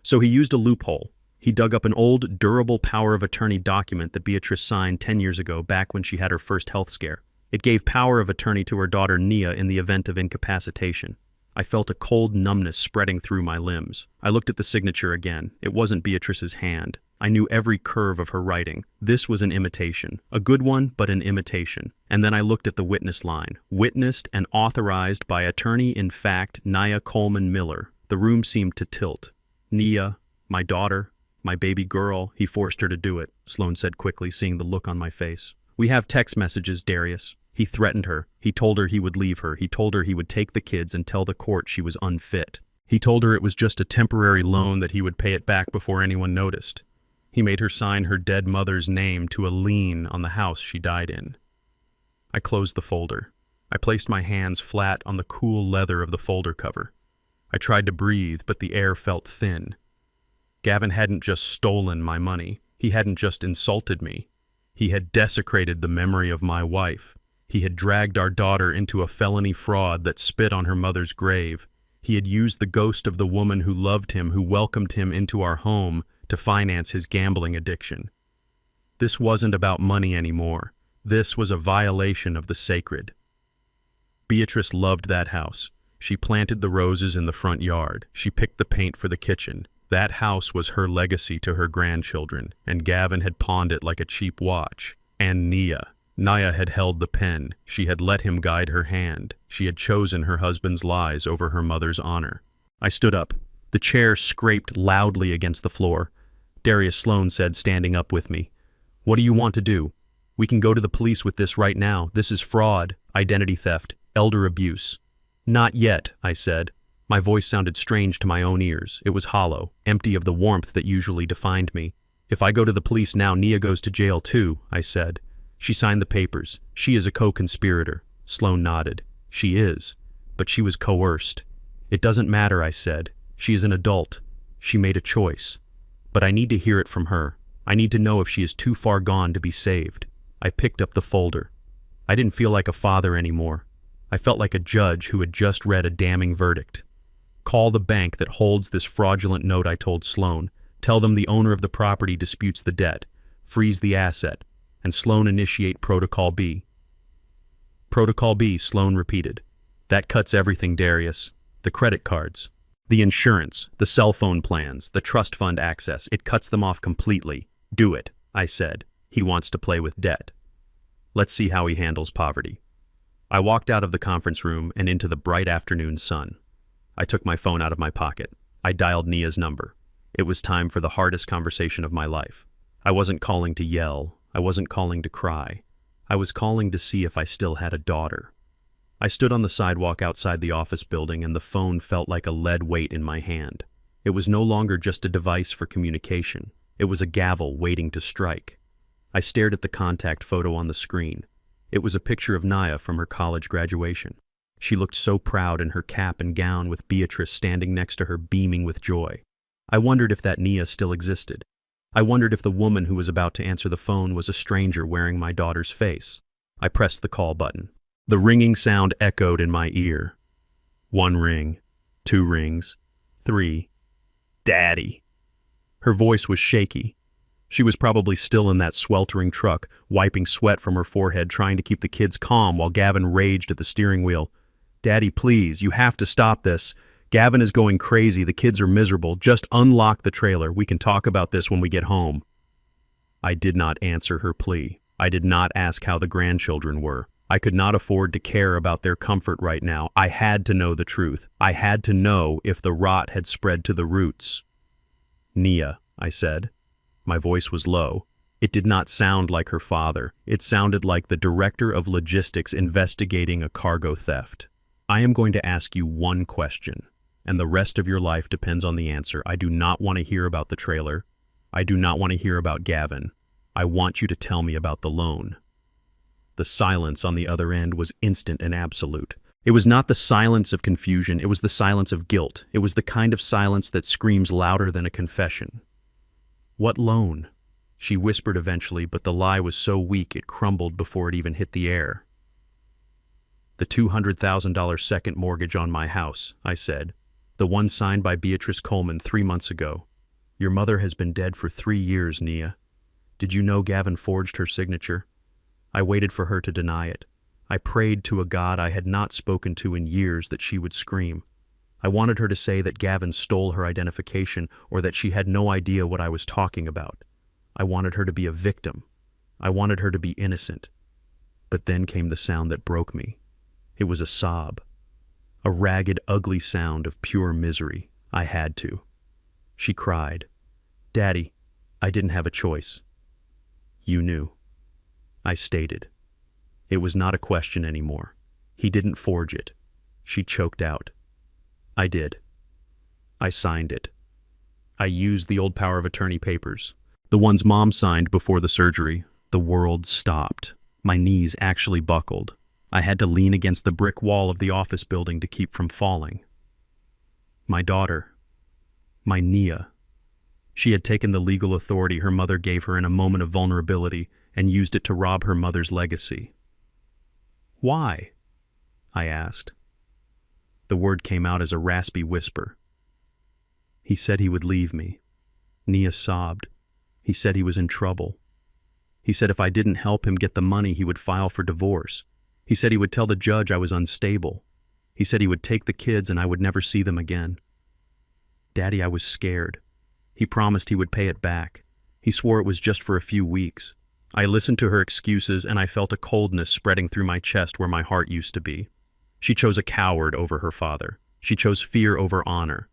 So he used a loophole. He dug up an old, durable power of attorney document that Beatrice signed 10 years ago, back when she had her first health scare. It gave power of attorney to her daughter Nia in the event of incapacitation. I felt a cold numbness spreading through my limbs. I looked at the signature again. It wasn't Beatrice's hand. I knew every curve of her writing. This was an imitation. A good one, but an imitation. And then I looked at the witness line. Witnessed and authorized by attorney-in-fact Nia Coleman Miller. The room seemed to tilt. "Nia, my daughter, my baby girl, he forced her to do it," Sloane said quickly, seeing the look on my face. "We have text messages, Darius. He threatened her. He told her he would leave her. He told her he would take the kids and tell the court she was unfit. He told her it was just a temporary loan, that he would pay it back before anyone noticed. He made her sign her dead mother's name to a lien on the house she died in." I closed the folder. I placed my hands flat on the cool leather of the folder cover. I tried to breathe, but the air felt thin. Gavin hadn't just stolen my money. He hadn't just insulted me. He had desecrated the memory of my wife. He had dragged our daughter into a felony fraud that spit on her mother's grave. He had used the ghost of the woman who loved him, who welcomed him into our home, to finance his gambling addiction. This wasn't about money anymore. This was a violation of the sacred. Beatrice loved that house. She planted the roses in the front yard. She picked the paint for the kitchen. That house was her legacy to her grandchildren, and Gavin had pawned it like a cheap watch. And Nia had held the pen. She had let him guide her hand. She had chosen her husband's lies over her mother's honor. I stood up. The chair scraped loudly against the floor. Darius, Sloane said, standing up with me. "What do you want to do? We can go to the police with this right now. This is fraud, identity theft, elder abuse." "Not yet," I said. My voice sounded strange to my own ears. It was hollow, empty of the warmth that usually defined me. "If I go to the police now, Nia goes to jail too," I said. "She signed the papers. She is a co-conspirator." Sloane nodded. "She is, but she was coerced." "It doesn't matter," I said. "She is an adult. She made a choice. But I need to hear it from her. I need to know if she is too far gone to be saved." I picked up the folder. I didn't feel like a father anymore. I felt like a judge who had just read a damning verdict. "Call the bank that holds this fraudulent note," I told Sloane. "Tell them the owner of the property disputes the debt. Freeze the asset. And Sloane initiate Protocol B." "Protocol B," Sloane repeated. "That cuts everything, Darius. The credit cards, the insurance, the cell phone plans, the trust fund access. It cuts them off completely. Do it," I said. "He wants to play with debt. Let's see how he handles poverty." I walked out of the conference room and into the bright afternoon sun. I took my phone out of my pocket. I dialed Nia's number. It was time for the hardest conversation of my life. I wasn't calling to yell. I wasn't calling to cry. I was calling to see if I still had a daughter. I stood on the sidewalk outside the office building, and the phone felt like a lead weight in my hand. It was no longer just a device for communication. It was a gavel waiting to strike. I stared at the contact photo on the screen. It was a picture of Nia from her college graduation. She looked so proud in her cap and gown, with Beatrice standing next to her, beaming with joy. I wondered if that Nia still existed. I wondered if the woman who was about to answer the phone was a stranger wearing my daughter's face. I pressed the call button. The ringing sound echoed in my ear. 1 ring, 2 rings, 3. "Daddy." Her voice was shaky. She was probably still in that sweltering truck, wiping sweat from her forehead, trying to keep the kids calm while Gavin raged at the steering wheel. "Daddy, please, you have to stop this. Gavin is going crazy. The kids are miserable. Just unlock the trailer. We can talk about this when we get home." I did not answer her plea. I did not ask how the grandchildren were. I could not afford to care about their comfort right now. I had to know the truth. I had to know if the rot had spread to the roots. "Nia," I said. My voice was low. It did not sound like her father. It sounded like the director of logistics investigating a cargo theft. "I am going to ask you one question, and the rest of your life depends on the answer. I do not want to hear about the trailer. I do not want to hear about Gavin. I want you to tell me about the loan." The silence on the other end was instant and absolute. It was not the silence of confusion, it was the silence of guilt. It was the kind of silence that screams louder than a confession. "What loan?" she whispered eventually, but the lie was so weak it crumbled before it even hit the air. "The $200,000 second mortgage on my house," I said. "The one signed by Beatrice Coleman 3 months ago. Your mother has been dead for 3 years, Nia. Did you know Gavin forged her signature? I waited for her to deny it. I prayed to a God I had not spoken to in years that she would scream. I wanted her to say that Gavin stole her identification or that she had no idea what I was talking about. I wanted her to be a victim. I wanted her to be innocent. But then came the sound that broke me. It was a sob. A ragged, ugly sound of pure misery. I had to. She cried, "Daddy, I didn't have a choice." "You knew." I stated. It was not a question anymore. He didn't forge it. She choked out. "I did. I signed it. I used the old power of attorney papers. The ones Mom signed before the surgery." The world stopped. My knees actually buckled. I had to lean against the brick wall of the office building to keep from falling. My daughter. My Nia. She had taken the legal authority her mother gave her in a moment of vulnerability and used it to rob her mother's legacy. "Why?" I asked. The word came out as a raspy whisper. "He said he would leave me." Nia sobbed. "He said he was in trouble. He said if I didn't help him get the money, he would file for divorce. He said he would tell the judge I was unstable. He said he would take the kids and I would never see them again." "Daddy, I was scared. He promised he would pay it back. He swore it was just for a few weeks." I listened to her excuses and I felt a coldness spreading through my chest where my heart used to be. She chose a coward over her father. She chose fear over honor.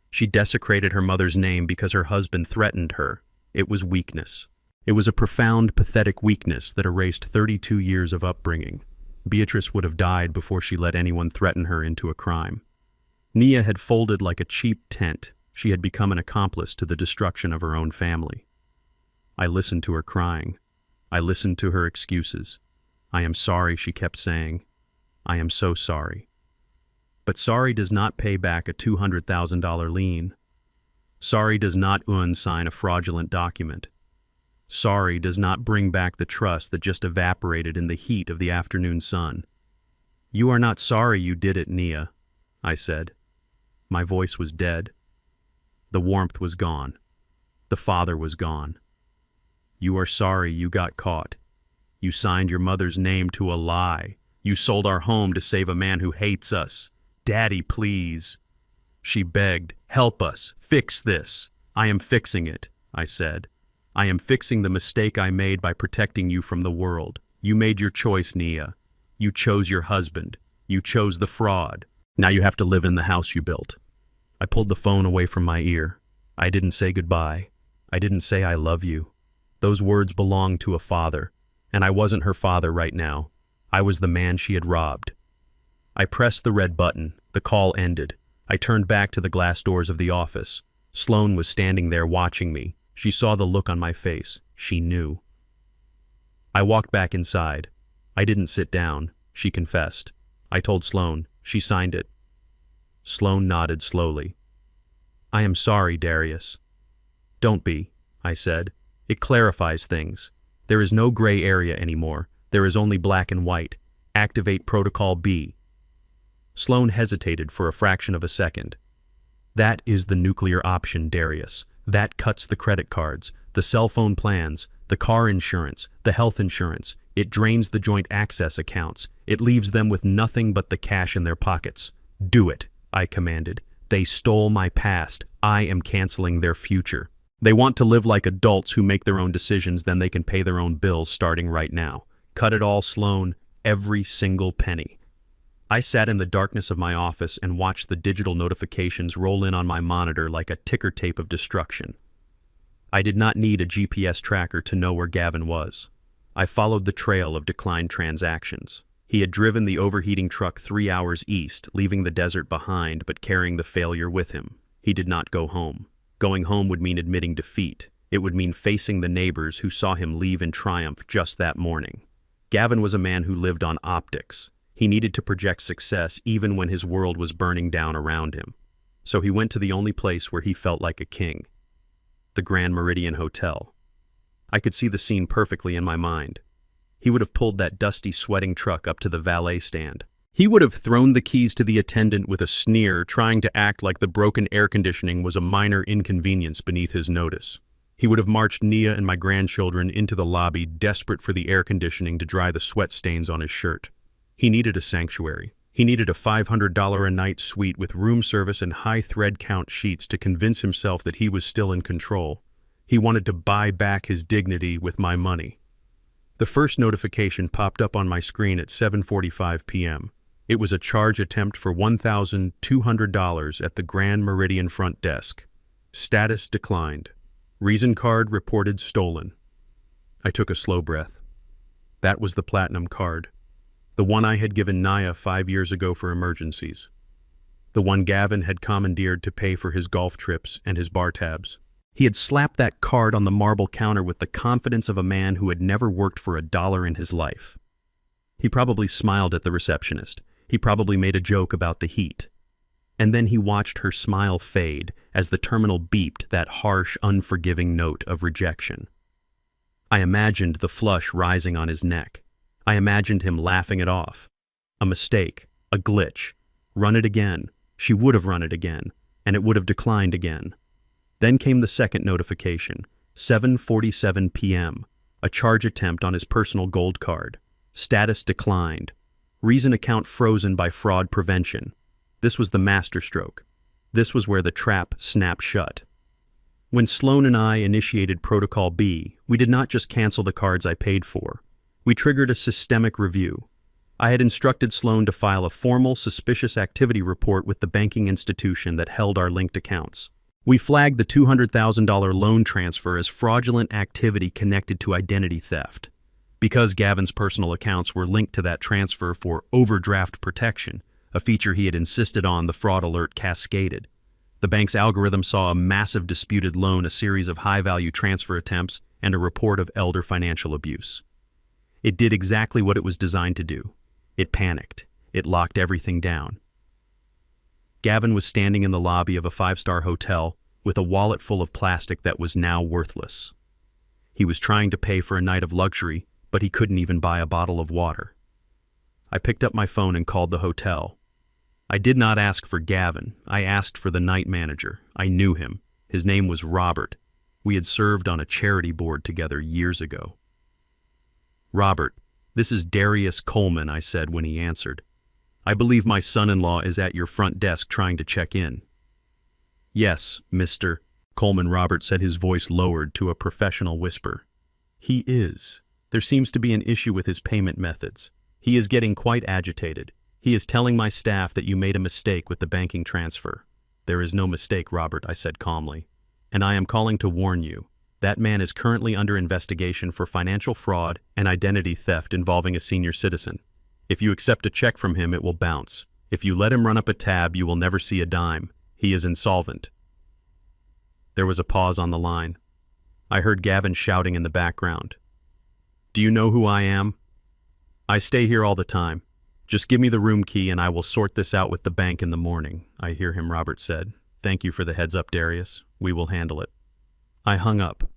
She desecrated her mother's name because her husband threatened her. It was weakness. It was a profound, pathetic weakness that erased 32 years of upbringing. Beatrice would have died before she let anyone threaten her into a crime. Nia had folded like a cheap tent. She had become an accomplice to the destruction of her own family. I listened to her crying. I listened to her excuses. "I am sorry," she kept saying. "I am so sorry." But sorry does not pay back a $200,000 lien. Sorry does not sign a fraudulent document. Sorry does not bring back the trust that just evaporated in the heat of the afternoon sun. "You are not sorry you did it, Nia," I said. My voice was dead. The warmth was gone. The father was gone. "You are sorry you got caught. You signed your mother's name to a lie. You sold our home to save a man who hates us. Daddy, please." She begged, "Help us. Fix this." "I am fixing it," I said. "I am fixing the mistake I made by protecting you from the world. You made your choice, Nia. You chose your husband. You chose the fraud. Now you have to live in the house you built." I pulled the phone away from my ear. I didn't say goodbye. I didn't say I love you. Those words belonged to a father, and I wasn't her father right now. I was the man she had robbed. I pressed the red button. The call ended. I turned back to the glass doors of the office. Sloane was standing there watching me. She saw the look on my face. She knew. I walked back inside. I didn't sit down, she confessed. I told Sloane. She signed it. Sloane nodded slowly. "I am sorry, Darius." "Don't be," I said. "It clarifies things. There is no gray area anymore. There is only black and white. Activate Protocol B." Sloane hesitated for a fraction of a second. "That is the nuclear option, Darius. That cuts the credit cards, the cell phone plans, the car insurance, the health insurance. It drains the joint access accounts. It leaves them with nothing but the cash in their pockets. Do it," I commanded. "They stole my past. I am canceling their future. They want to live like adults who make their own decisions, then they can pay their own bills starting right now. Cut it all, Sloane. every single penny. I sat in the darkness of my office and watched the digital notifications roll in on my monitor like a ticker tape of destruction. I did not need a GPS tracker to know where Gavin was. I followed the trail of declined transactions. He had driven the overheating truck 3 hours east, leaving the desert behind but carrying the failure with him. He did not go home. Going home would mean admitting defeat. It would mean facing the neighbors who saw him leave in triumph just that morning. Gavin was a man who lived on optics. He needed to project success even when his world was burning down around him. So he went to the only place where he felt like a king. The Grand Meridian Hotel. I could see the scene perfectly in my mind. He would have pulled that dusty, sweating truck up to the valet stand. He would have thrown the keys to the attendant with a sneer, trying to act like the broken air conditioning was a minor inconvenience beneath his notice. He would have marched Nia and my grandchildren into the lobby, desperate for the air conditioning to dry the sweat stains on his shirt. He needed a sanctuary. He needed a $500 a night suite with room service and high thread count sheets to convince himself that he was still in control. He wanted to buy back his dignity with my money. The first notification popped up on my screen at 7:45 p.m. It was a charge attempt for $1,200 at the Grand Meridian front desk. Status declined. Reason card reported stolen. I took a slow breath. That was the platinum card. The one I had given Naya 5 years ago for emergencies. The one Gavin had commandeered to pay for his golf trips and his bar tabs. He had slapped that card on the marble counter with the confidence of a man who had never worked for $1 in his life. He probably smiled at the receptionist. He probably made a joke about the heat. And then he watched her smile fade as the terminal beeped that harsh, unforgiving note of rejection. I imagined the flush rising on his neck. I imagined him laughing it off. A mistake, a glitch. Run it again. She would have run it again, and it would have declined again. Then came the second notification, 7:47 p.m., a charge attempt on his personal gold card. Status declined. Reason account frozen by fraud prevention. This was the masterstroke. This was where the trap snapped shut. When Sloan and I initiated Protocol B, we did not just cancel the cards I paid for. We triggered a systemic review. I had instructed Sloan to file a formal suspicious activity report with the banking institution that held our linked accounts. We flagged the $200,000 loan transfer as fraudulent activity connected to identity theft. Because Gavin's personal accounts were linked to that transfer for overdraft protection, a feature he had insisted on, the fraud alert cascaded. The bank's algorithm saw a massive disputed loan, a series of high-value transfer attempts, and a report of elder financial abuse. It did exactly what it was designed to do. It panicked. It locked everything down. Gavin was standing in the lobby of a 5-star hotel with a wallet full of plastic that was now worthless. He was trying to pay for a night of luxury, but he couldn't even buy a bottle of water. I picked up my phone and called the hotel. I did not ask for Gavin. I asked for the night manager. I knew him. His name was Robert. We had served on a charity board together years ago. "Robert, this is Darius Coleman," I said when he answered. "I believe my son-in-law is at your front desk trying to check in." "Yes, Mr. Coleman," Robert said, his voice lowered to a professional whisper. "He is. There seems to be an issue with his payment methods. He is getting quite agitated. He is telling my staff that you made a mistake with the banking transfer." "There is no mistake, Robert," I said calmly. "And I am calling to warn you. That man is currently under investigation for financial fraud and identity theft involving a senior citizen. If you accept a check from him, it will bounce. If you let him run up a tab, you will never see a dime. He is insolvent." There was a pause on the line. I heard Gavin shouting in the background. "Do you know who I am?" "I stay here all the time. Just give me the room key and I will sort this out with the bank in the morning," I hear him, Robert said. "Thank you for the heads up, Darius. We will handle it." I hung up.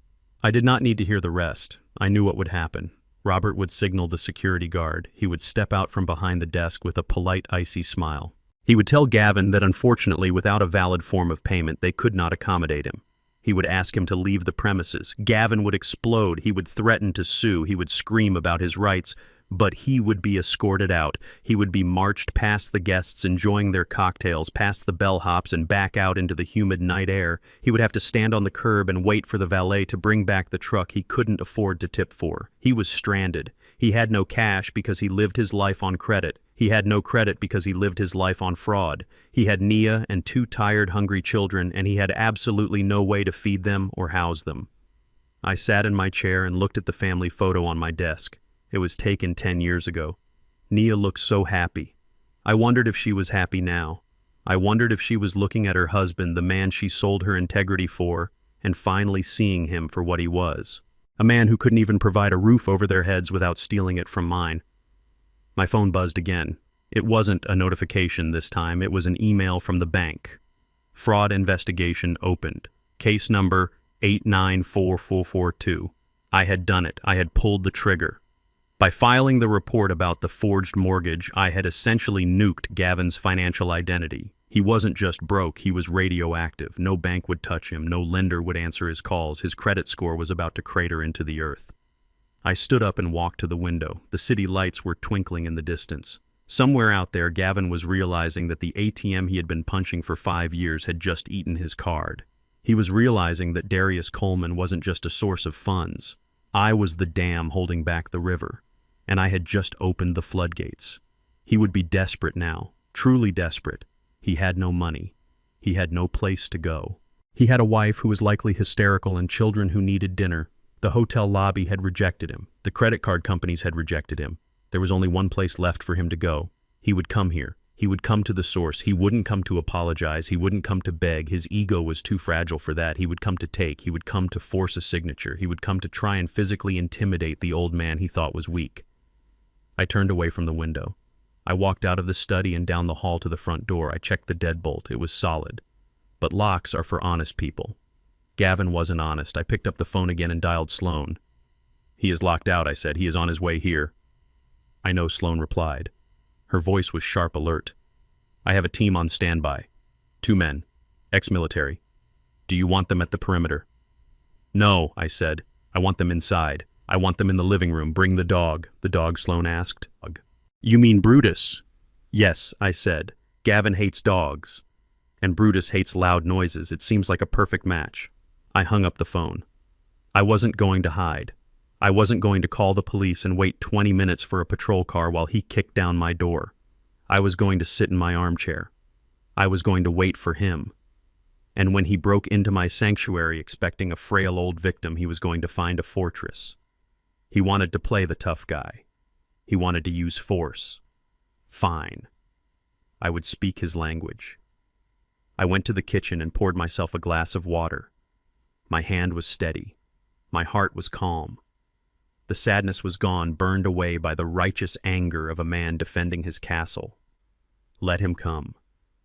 I did not need to hear the rest. I knew what would happen. Robert would signal the security guard. He would step out from behind the desk with a polite, icy smile. He would tell Gavin that unfortunately, without a valid form of payment, they could not accommodate him. He would ask him to leave the premises. Gavin would explode. He would threaten to sue. He would scream about his rights. But he would be escorted out. He would be marched past the guests enjoying their cocktails, past the bellhops, and back out into the humid night air. He would have to stand on the curb and wait for the valet to bring back the truck he couldn't afford to tip for. He was stranded. He had no cash because he lived his life on credit. He had no credit because he lived his life on fraud. He had Nia and 2 tired, hungry children, and he had absolutely no way to feed them or house them. I sat in my chair and looked at the family photo on my desk. It was taken 10 years ago. Nia looked so happy. I wondered if she was happy now. I wondered if she was looking at her husband, the man she sold her integrity for, and finally seeing him for what he was. A man who couldn't even provide a roof over their heads without stealing it from mine. My phone buzzed again. It wasn't a notification this time, it was an email from the bank. Fraud investigation opened. Case number 894442. I had done it. I had pulled the trigger. By filing the report about the forged mortgage, I had essentially nuked Gavin's financial identity. He wasn't just broke, he was radioactive. No bank would touch him, no lender would answer his calls. His credit score was about to crater into the earth. I stood up and walked to the window. The city lights were twinkling in the distance. Somewhere out there, Gavin was realizing that the ATM he had been punching for 5 years had just eaten his card. He was realizing that Darius Coleman wasn't just a source of funds. I was the dam holding back the river, and I had just opened the floodgates. He would be desperate now, truly desperate. He had no money. He had no place to go. He had a wife who was likely hysterical and children who needed dinner. The hotel lobby had rejected him. The credit card companies had rejected him. There was only one place left for him to go. He would come here. He would come to the source. He wouldn't come to apologize. He wouldn't come to beg. His ego was too fragile for that. He would come to take. He would come to force a signature. He would come to try and physically intimidate the old man he thought was weak. I turned away from the window. I walked out of the study and down the hall to the front door. I checked the deadbolt. It was solid. But locks are for honest people. Gavin wasn't honest. I picked up the phone again and dialed Sloan. "He is locked out," I said. "He is on his way here." "I know," Sloan replied. Her voice was sharp alert. "I have a team on standby. 2 men, ex-military. Do you want them at the perimeter?" "No," I said. "I want them inside. I want them in the living room. Bring the dog." "The dog?" Sloan asked. "You mean Brutus?" "Yes," I said. "Gavin hates dogs. And Brutus hates loud noises. It seems like a perfect match." I hung up the phone. I wasn't going to hide. I wasn't going to call the police and wait 20 minutes for a patrol car while he kicked down my door. I was going to sit in my armchair. I was going to wait for him. And when he broke into my sanctuary expecting a frail old victim, he was going to find a fortress. He wanted to play the tough guy. He wanted to use force. Fine. I would speak his language. I went to the kitchen and poured myself a glass of water. My hand was steady. My heart was calm. The sadness was gone, burned away by the righteous anger of a man defending his castle. Let him come.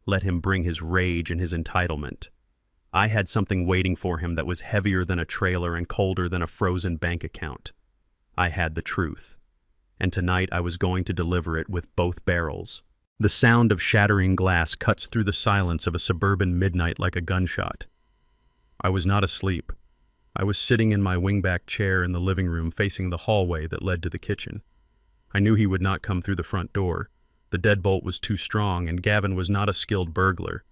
Let him bring his rage and his entitlement. I had something waiting for him that was heavier than a trailer and colder than a frozen bank account. I had the truth. And tonight I was going to deliver it with both barrels. The sound of shattering glass cuts through the silence of a suburban midnight like a gunshot. I was not asleep. I was sitting in my wingback chair in the living room facing the hallway that led to the kitchen. I knew he would not come through the front door. The deadbolt was too strong, and Gavin was not a skilled burglar.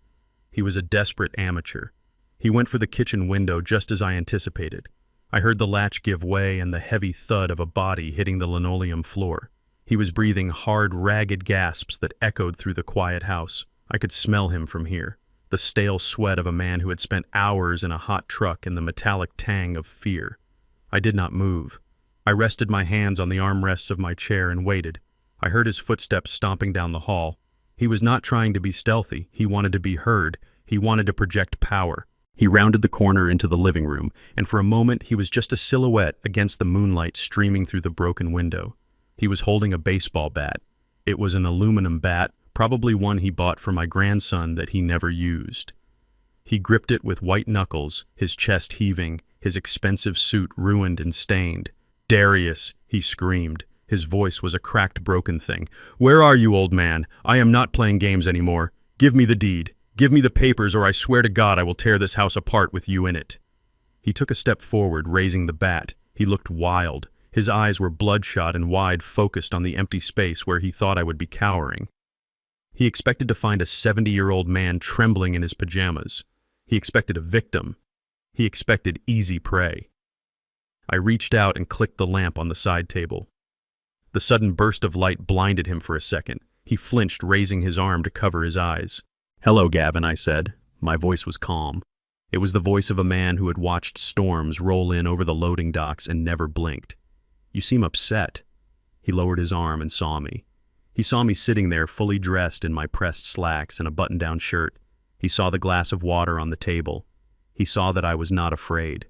He was a desperate amateur. He went for the kitchen window just as I anticipated. I heard the latch give way and the heavy thud of a body hitting the linoleum floor. He was breathing hard, ragged gasps that echoed through the quiet house. I could smell him from here. The stale sweat of a man who had spent hours in a hot truck and the metallic tang of fear. I did not move. I rested my hands on the armrests of my chair and waited. I heard his footsteps stomping down the hall. He was not trying to be stealthy. He wanted to be heard. He wanted to project power. He rounded the corner into the living room, and for a moment he was just a silhouette against the moonlight streaming through the broken window. He was holding a baseball bat. It was an aluminum bat, probably one he bought for my grandson that he never used. He gripped it with white knuckles, his chest heaving, his expensive suit ruined and stained. "Darius," he screamed. His voice was a cracked, broken thing. "Where are you, old man? I am not playing games anymore. Give me the deed. Give me the papers, or I swear to God I will tear this house apart with you in it." He took a step forward, raising the bat. He looked wild. His eyes were bloodshot and wide, focused on the empty space where he thought I would be cowering. He expected to find a 70-year-old man trembling in his pajamas. He expected a victim. He expected easy prey. I reached out and clicked the lamp on the side table. The sudden burst of light blinded him for a second. He flinched, raising his arm to cover his eyes. "Hello, Gavin," I said. My voice was calm. It was the voice of a man who had watched storms roll in over the loading docks and never blinked. "You seem upset." He lowered his arm and saw me. He saw me sitting there fully dressed in my pressed slacks and a button-down shirt. He saw the glass of water on the table. He saw that I was not afraid,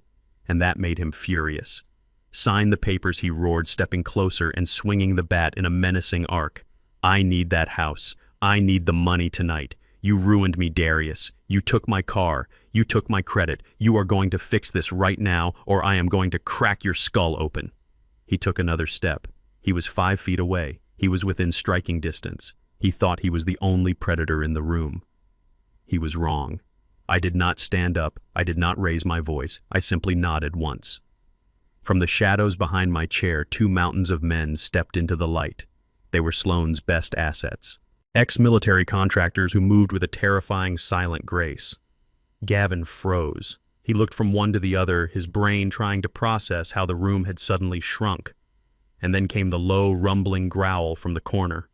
and that made him furious. "Sign the papers," he roared, stepping closer and swinging the bat in a menacing arc. "I need that house. I need the money tonight. You ruined me, Darius. You took my car. You took my credit. You are going to fix this right now, or I am going to crack your skull open." He took another step. He was 5 feet away. He was within striking distance. He thought he was the only predator in the room. He was wrong. I did not stand up. I did not raise my voice. I simply nodded once. From the shadows behind my chair, 2 mountains of men stepped into the light. They were Sloane's best assets. Ex-military contractors who moved with a terrifying silent grace. Gavin froze. He looked from one to the other, his brain trying to process how the room had suddenly shrunk. And then came the low, rumbling growl from the corner.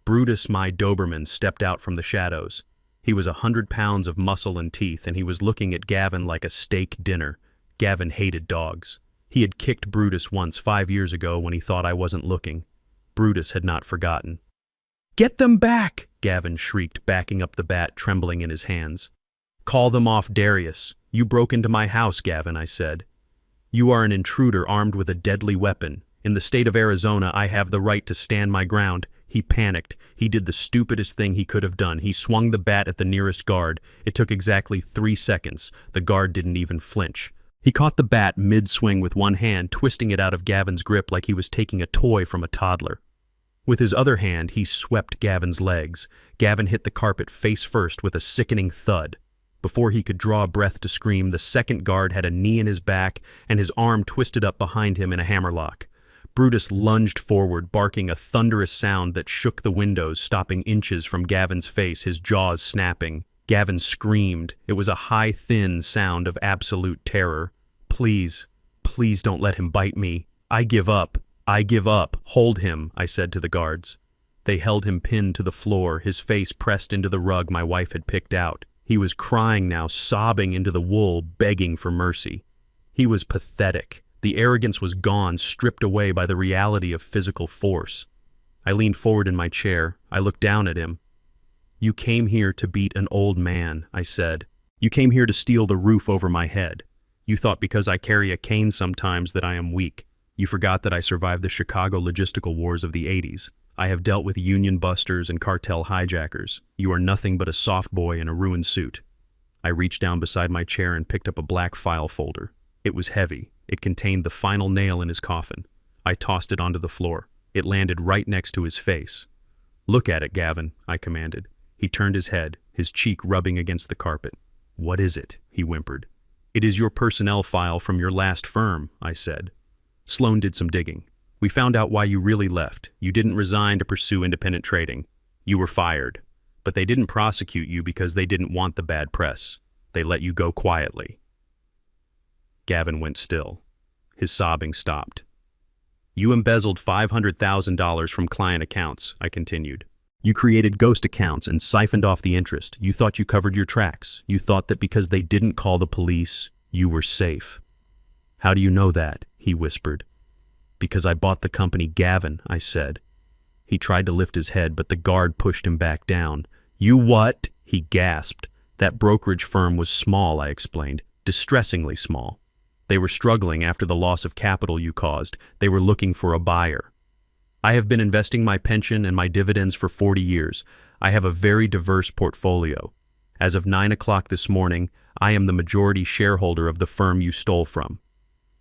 Brutus, my Doberman, stepped out from the shadows. He was 100 pounds of muscle and teeth, and he was looking at Gavin like a steak dinner. Gavin hated dogs. He had kicked Brutus once 5 years ago when he thought I wasn't looking. Brutus had not forgotten. "Get them back!" Gavin shrieked, backing up the bat, trembling in his hands. "Call them off, Darius. You broke into my house, Gavin," I said. "You are an intruder armed with a deadly weapon. In the state of Arizona, I have the right to stand my ground." He panicked. He did the stupidest thing he could have done. He swung the bat at the nearest guard. It took exactly 3 seconds. The guard didn't even flinch. He caught the bat mid-swing with one hand, twisting it out of Gavin's grip like he was taking a toy from a toddler. With his other hand, he swept Gavin's legs. Gavin hit the carpet face first with a sickening thud. Before he could draw a breath to scream, the second guard had a knee in his back and his arm twisted up behind him in a hammerlock. Brutus lunged forward, barking a thunderous sound that shook the windows, stopping inches from Gavin's face, his jaws snapping. Gavin screamed. It was a high, thin sound of absolute terror. Please don't let him bite me. I give up. I give up. Hold him," I said to the guards. They held him pinned to the floor, his face pressed into the rug my wife had picked out. He was crying now, sobbing into the wool, begging for mercy. He was pathetic. The arrogance was gone, stripped away by the reality of physical force. I leaned forward in my chair. I looked down at him. "You came here to beat an old man," I said. "You came here to steal the roof over my head. You thought because I carry a cane sometimes that I am weak. You forgot that I survived the Chicago logistical wars of the 80s. I have dealt with union busters and cartel hijackers. You are nothing but a soft boy in a ruined suit." I reached down beside my chair and picked up a black file folder. It was heavy. It contained the final nail in his coffin. I tossed it onto the floor. It landed right next to his face. "Look at it, Gavin," I commanded. He turned his head, his cheek rubbing against the carpet. "What is it?" he whimpered. "It is your personnel file from your last firm," I said. Sloane did some digging. "We found out why you really left. You didn't resign to pursue independent trading. You were fired. But they didn't prosecute you because they didn't want the bad press. They let you go quietly." Gavin went still. His sobbing stopped. "You embezzled $500,000 from client accounts," I continued. "You created ghost accounts and siphoned off the interest. You thought you covered your tracks. You thought that because they didn't call the police, you were safe." "How do you know that?" he whispered. "Because I bought the company, Gavin," I said. He tried to lift his head, but the guard pushed him back down. "You what?" he gasped. "That brokerage firm was small," I explained. "Distressingly small. They were struggling after the loss of capital you caused. They were looking for a buyer. I have been investing my pension and my dividends for 40 years. I have a very diverse portfolio. As of 9 o'clock this morning, I am the majority shareholder of the firm you stole from."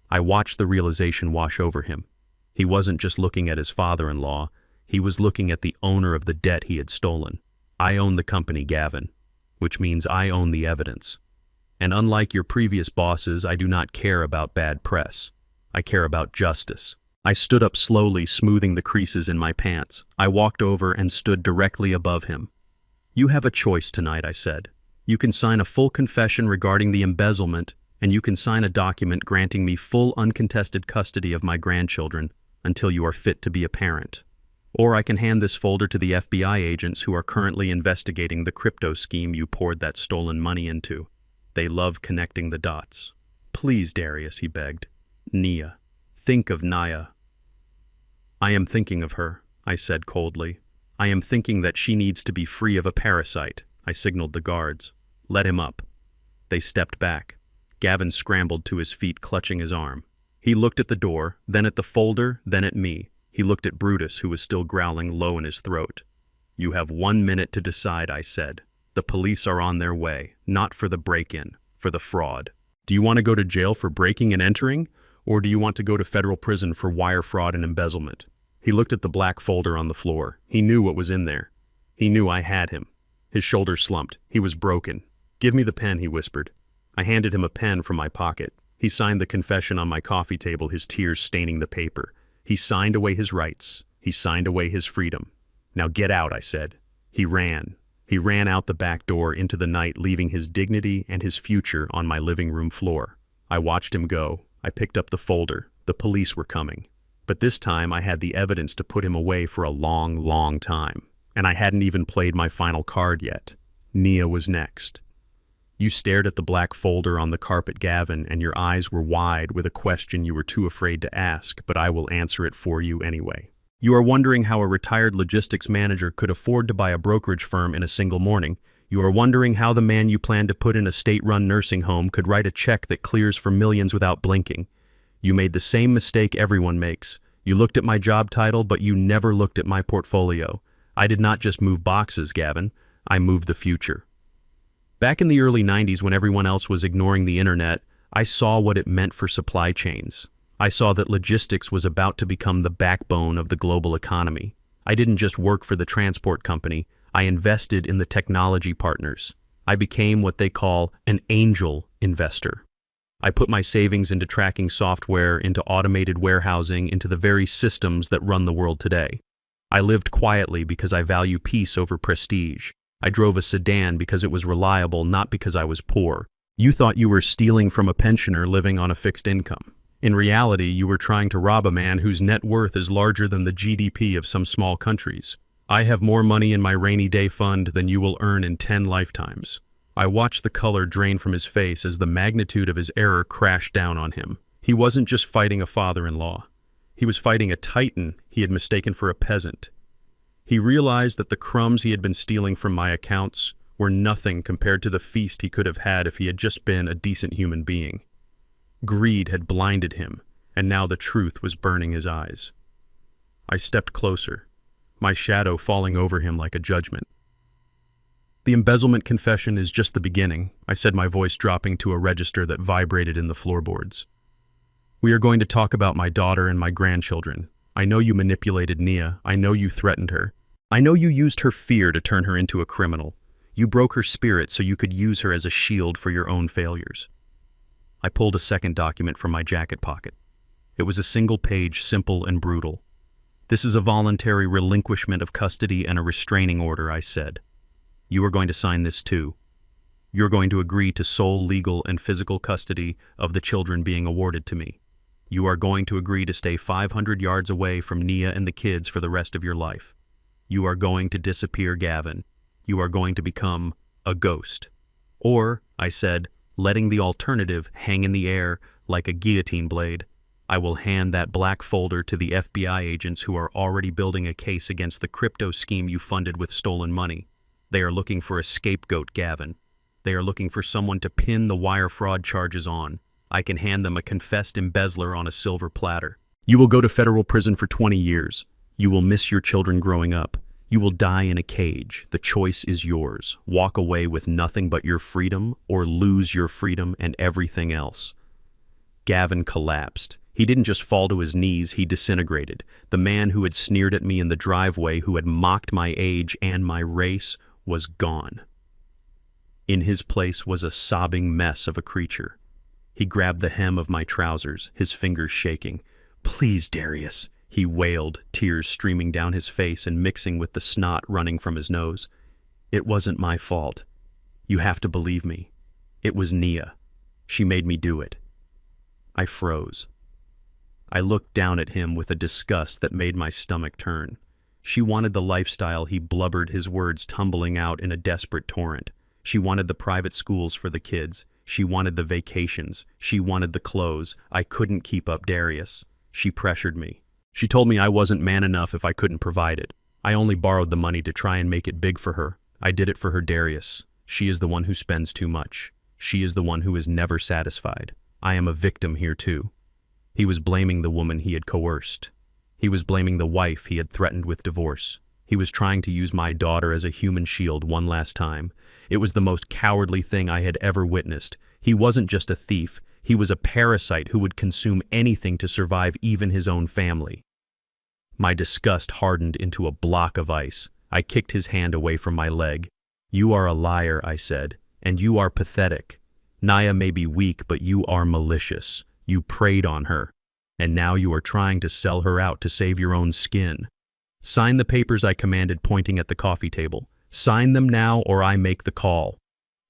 I watched the realization wash over him. He wasn't just looking at his father-in-law. He was looking at the owner of the debt he had stolen. "I own the company, Gavin, which means I own the evidence. And unlike your previous bosses, I do not care about bad press. I care about justice." I stood up slowly, smoothing the creases in my pants. I walked over and stood directly above him. "You have a choice tonight," I said. "You can sign a full confession regarding the embezzlement, and you can sign a document granting me full uncontested custody of my grandchildren. until you are fit to be a parent. Or I can hand this folder to the FBI agents who are currently investigating the crypto scheme you poured that stolen money into. They love connecting the dots. Please, Darius, he begged. Nia. Think of Naya. I am thinking of her, I said coldly. I am thinking that she needs to be free of a parasite. I signaled the guards. Let him up. They stepped back. Gavin scrambled to his feet, clutching his arm. He looked at the door, then at the folder, then at me. He looked at Brutus, who was still growling low in his throat. You have 1 minute to decide, I said. The police are on their way, not for the break-in, for the fraud. Do you want to go to jail for breaking and entering, or do you want to go to federal prison for wire fraud and embezzlement? He looked at the black folder on the floor. He knew what was in there. He knew I had him. His shoulders slumped. He was broken. Give me the pen, he whispered. I handed him a pen from my pocket. He signed the confession on my coffee table, his tears staining the paper. He signed away his rights. He signed away his freedom. Now get out, I said. He ran. He ran out the back door into the night, leaving his dignity and his future on my living room floor. I watched him go. I picked up the folder. The police were coming. But this time I had the evidence to put him away for a long, long time. And I hadn't even played my final card yet. Nia was next. You stared at the black folder on the carpet, Gavin, and your eyes were wide with a question you were too afraid to ask, but I will answer it for you anyway. You are wondering how a retired logistics manager could afford to buy a brokerage firm in a single morning. You are wondering how the man you plan to put in a state-run nursing home could write a check that clears for millions without blinking. You made the same mistake everyone makes. You looked at my job title, but you never looked at my portfolio. I did not just move boxes, Gavin. I moved the future. Back in the early 90s, when everyone else was ignoring the internet, I saw what it meant for supply chains. I saw that logistics was about to become the backbone of the global economy. I didn't just work for the transport company. I invested in the technology partners. I became what they call an angel investor. I put my savings into tracking software, into automated warehousing, into the very systems that run the world today. I lived quietly because I value peace over prestige. I drove a sedan because it was reliable, not because I was poor. You thought you were stealing from a pensioner living on a fixed income. In reality, you were trying to rob a man whose net worth is larger than the GDP of some small countries. I have more money in my rainy day fund than you will earn in 10 lifetimes. I watched the color drain from his face as the magnitude of his error crashed down on him. He wasn't just fighting a father-in-law. He was fighting a titan he had mistaken for a peasant. He realized that the crumbs he had been stealing from my accounts were nothing compared to the feast he could have had if he had just been a decent human being. Greed had blinded him, and now the truth was burning his eyes. I stepped closer, my shadow falling over him like a judgment. The embezzlement confession is just the beginning, I said, my voice dropping to a register that vibrated in the floorboards. We are going to talk about my daughter and my grandchildren. I know you manipulated Nia. I know you threatened her. I know you used her fear to turn her into a criminal. You broke her spirit so you could use her as a shield for your own failures. I pulled a second document from my jacket pocket. It was a single page, simple and brutal. This is a voluntary relinquishment of custody and a restraining order, I said. You are going to sign this too. You're going to agree to sole legal and physical custody of the children being awarded to me. You are going to agree to stay 500 yards away from Nia and the kids for the rest of your life. You are going to disappear, Gavin. You are going to become a ghost. Or, I said, letting the alternative hang in the air like a guillotine blade, I will hand that black folder to the FBI agents who are already building a case against the crypto scheme you funded with stolen money. They are looking for a scapegoat, Gavin. They are looking for someone to pin the wire fraud charges on. I can hand them a confessed embezzler on a silver platter. You will go to federal prison for 20 years. You will miss your children growing up. You will die in a cage. The choice is yours. Walk away with nothing but your freedom, or lose your freedom and everything else. Gavin collapsed. He didn't just fall to his knees, he disintegrated. The man who had sneered at me in the driveway, who had mocked my age and my race, was gone. In his place was a sobbing mess of a creature. He grabbed the hem of my trousers, his fingers shaking. "Please, Darius," he wailed, tears streaming down his face and mixing with the snot running from his nose. "It wasn't my fault. You have to believe me. It was Nia. She made me do it." I froze. I looked down at him with a disgust that made my stomach turn. She wanted the lifestyle he blubbered, his words tumbling out in a desperate torrent. She wanted the private schools for the kids. She wanted the vacations. She wanted the clothes. I couldn't keep up, Darius. She pressured me. She told me I wasn't man enough if I couldn't provide it. I only borrowed the money to try and make it big for her. I did it for her, Darius. She is the one who spends too much. She is the one who is never satisfied. I am a victim here too. He was blaming the woman he had coerced. He was blaming the wife he had threatened with divorce. He was trying to use my daughter as a human shield one last time. It was the most cowardly thing I had ever witnessed. He wasn't just a thief. He was a parasite who would consume anything to survive, even his own family. My disgust hardened into a block of ice. I kicked his hand away from my leg. "You are a liar," I said, "and you are pathetic. Naya may be weak, but you are malicious. You preyed on her, and now you are trying to sell her out to save your own skin. Sign the papers," I commanded, pointing at the coffee table. "Sign them now or I make the call."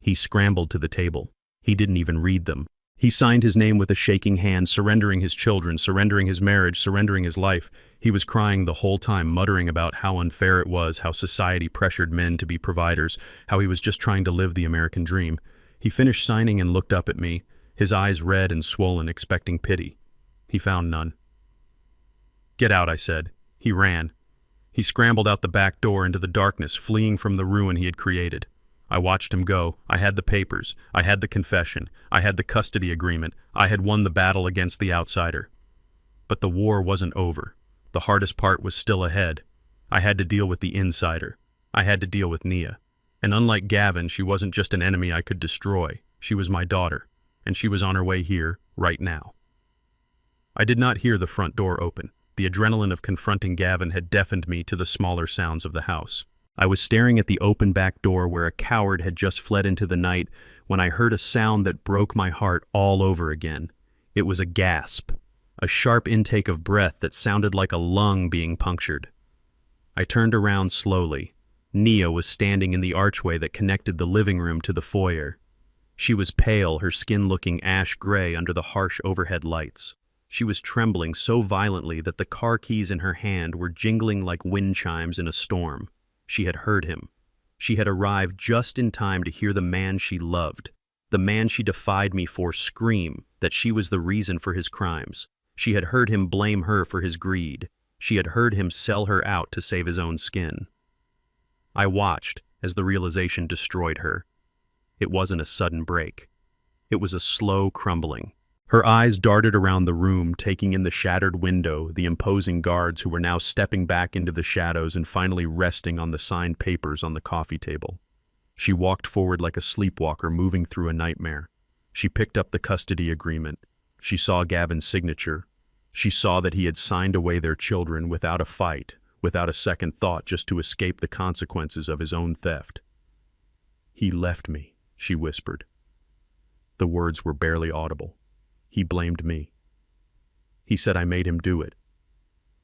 He scrambled to the table. He didn't even read them. He signed his name with a shaking hand, surrendering his children, surrendering his marriage, surrendering his life. He was crying the whole time, muttering about how unfair it was, how society pressured men to be providers, how he was just trying to live the American dream. He finished signing and looked up at me, his eyes red and swollen, expecting pity. He found none. "Get out," I said. He ran. He scrambled out the back door into the darkness, fleeing from the ruin he had created. I watched him go. I had the papers. I had the confession. I had the custody agreement. I had won the battle against the outsider. But the war wasn't over. The hardest part was still ahead. I had to deal with the insider. I had to deal with Nia. And unlike Gavin, she wasn't just an enemy I could destroy. She was my daughter, and she was on her way here, right now. I did not hear the front door open. The adrenaline of confronting Gavin had deafened me to the smaller sounds of the house. I was staring at the open back door where a coward had just fled into the night when I heard a sound that broke my heart all over again. It was a gasp, a sharp intake of breath that sounded like a lung being punctured. I turned around slowly. Nia was standing in the archway that connected the living room to the foyer. She was pale, her skin looking ash gray under the harsh overhead lights. She was trembling so violently that the car keys in her hand were jingling like wind chimes in a storm. She had heard him. She had arrived just in time to hear the man she loved, the man she defied me for, scream that she was the reason for his crimes. She had heard him blame her for his greed. She had heard him sell her out to save his own skin. I watched as the realization destroyed her. It wasn't a sudden break. It was a slow crumbling. Her eyes darted around the room, taking in the shattered window, the imposing guards who were now stepping back into the shadows and finally resting on the signed papers on the coffee table. She walked forward like a sleepwalker moving through a nightmare. She picked up the custody agreement. She saw Gavin's signature. She saw that he had signed away their children without a fight, without a second thought, just to escape the consequences of his own theft. "He left me," she whispered. The words were barely audible. He blamed me. He said I made him do it.